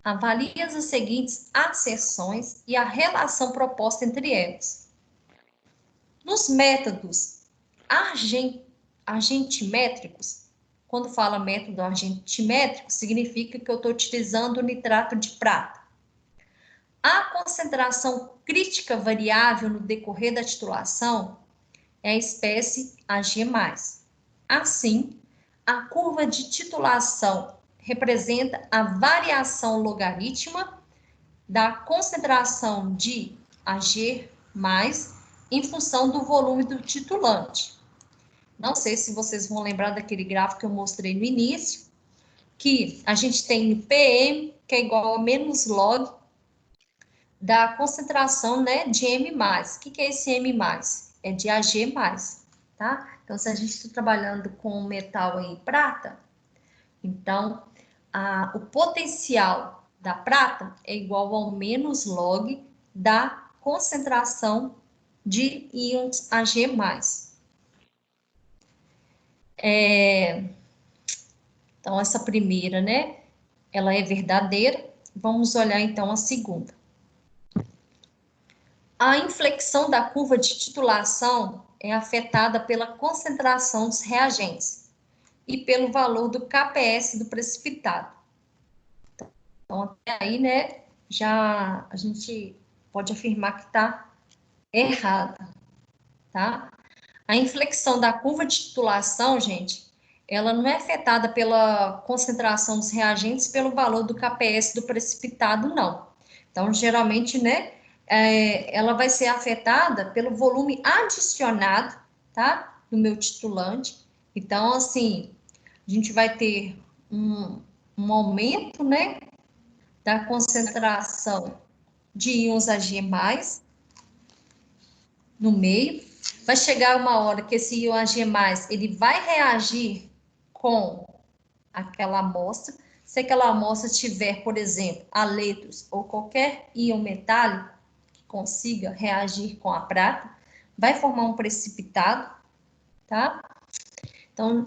avalie as seguintes asserções e a relação proposta entre elas. Nos métodos argentimétricos, quando fala método argentimétrico, significa que eu estou utilizando o nitrato de prata. A concentração crítica variável no decorrer da titulação é a espécie Ag+. Assim, a curva de titulação representa a variação logarítmica da concentração de Ag+, em função do volume do titulante. Não sei se vocês vão lembrar daquele gráfico que eu mostrei no início, que a gente tem PM, que é igual a menos log da concentração, né, de M+. O que é esse M+? É de Ag+, tá? Então, se a gente está trabalhando com metal aí, prata, então, o potencial da prata é igual ao menos log da concentração de íons Ag+. Então, essa primeira, né, ela é verdadeira. Vamos olhar, então, a segunda. A inflexão da curva de titulação é afetada pela concentração dos reagentes e pelo valor do KPS do precipitado. Então, até aí, né, já a gente pode afirmar que está errada, tá? A inflexão da curva de titulação, gente, ela não é afetada pela concentração dos reagentes, pelo valor do KPS do precipitado, não. Então, geralmente, né, ela vai ser afetada pelo volume adicionado, tá, do meu titulante. Então, assim, a gente vai ter um aumento, né, da concentração de íons Ag+, no meio. Vai chegar uma hora que esse íon Ag+, ele vai reagir com aquela amostra. Se aquela amostra tiver, por exemplo, haletos ou qualquer íon metálico que consiga reagir com a prata, vai formar um precipitado, tá? Então,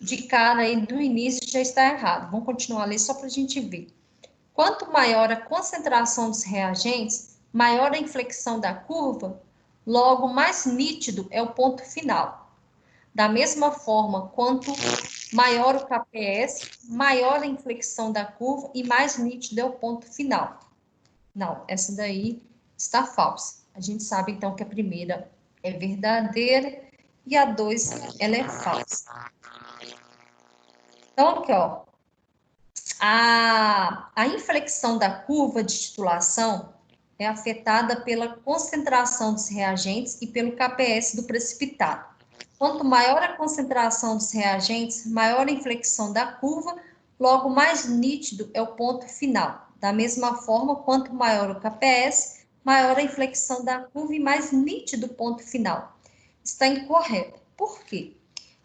de cara aí, do início já está errado. Vamos continuar a ler só para a gente ver. Quanto maior a concentração dos reagentes, maior a inflexão da curva, logo mais nítido é o ponto final. Da mesma forma, quanto maior o KPS, maior a inflexão da curva e mais nítido é o ponto final. Não, essa daí está falsa. A gente sabe, então, que a primeira é verdadeira e a 2, ela é falsa. Então, aqui, ó. A inflexão da curva de titulação é afetada pela concentração dos reagentes e pelo KPS do precipitado. Quanto maior a concentração dos reagentes, maior a inflexão da curva, logo mais nítido é o ponto final. Da mesma forma, quanto maior o KPS, maior a inflexão da curva e mais nítido o ponto final. Está incorreto. Por quê?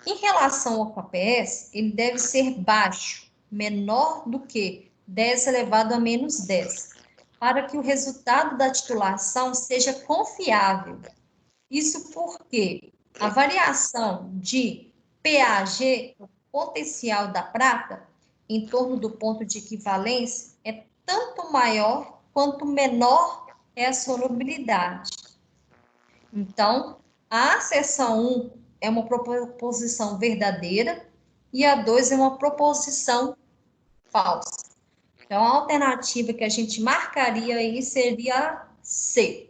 Em relação ao KPS, ele deve ser baixo, menor do que 10 elevado a menos 10, para que o resultado da titulação seja confiável. Isso porque a variação de PAG, o potencial da prata, em torno do ponto de equivalência, é tanto maior quanto menor é a solubilidade. Então, a seção 1 é uma proposição verdadeira e a 2 é uma proposição falsa. Então, a alternativa que a gente marcaria aí seria a C.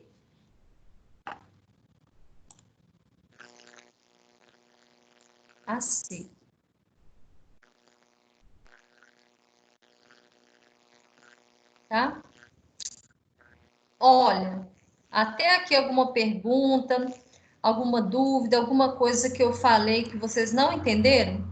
A C. Tá? Olha, até aqui alguma pergunta, alguma dúvida, alguma coisa que eu falei que vocês não entenderam?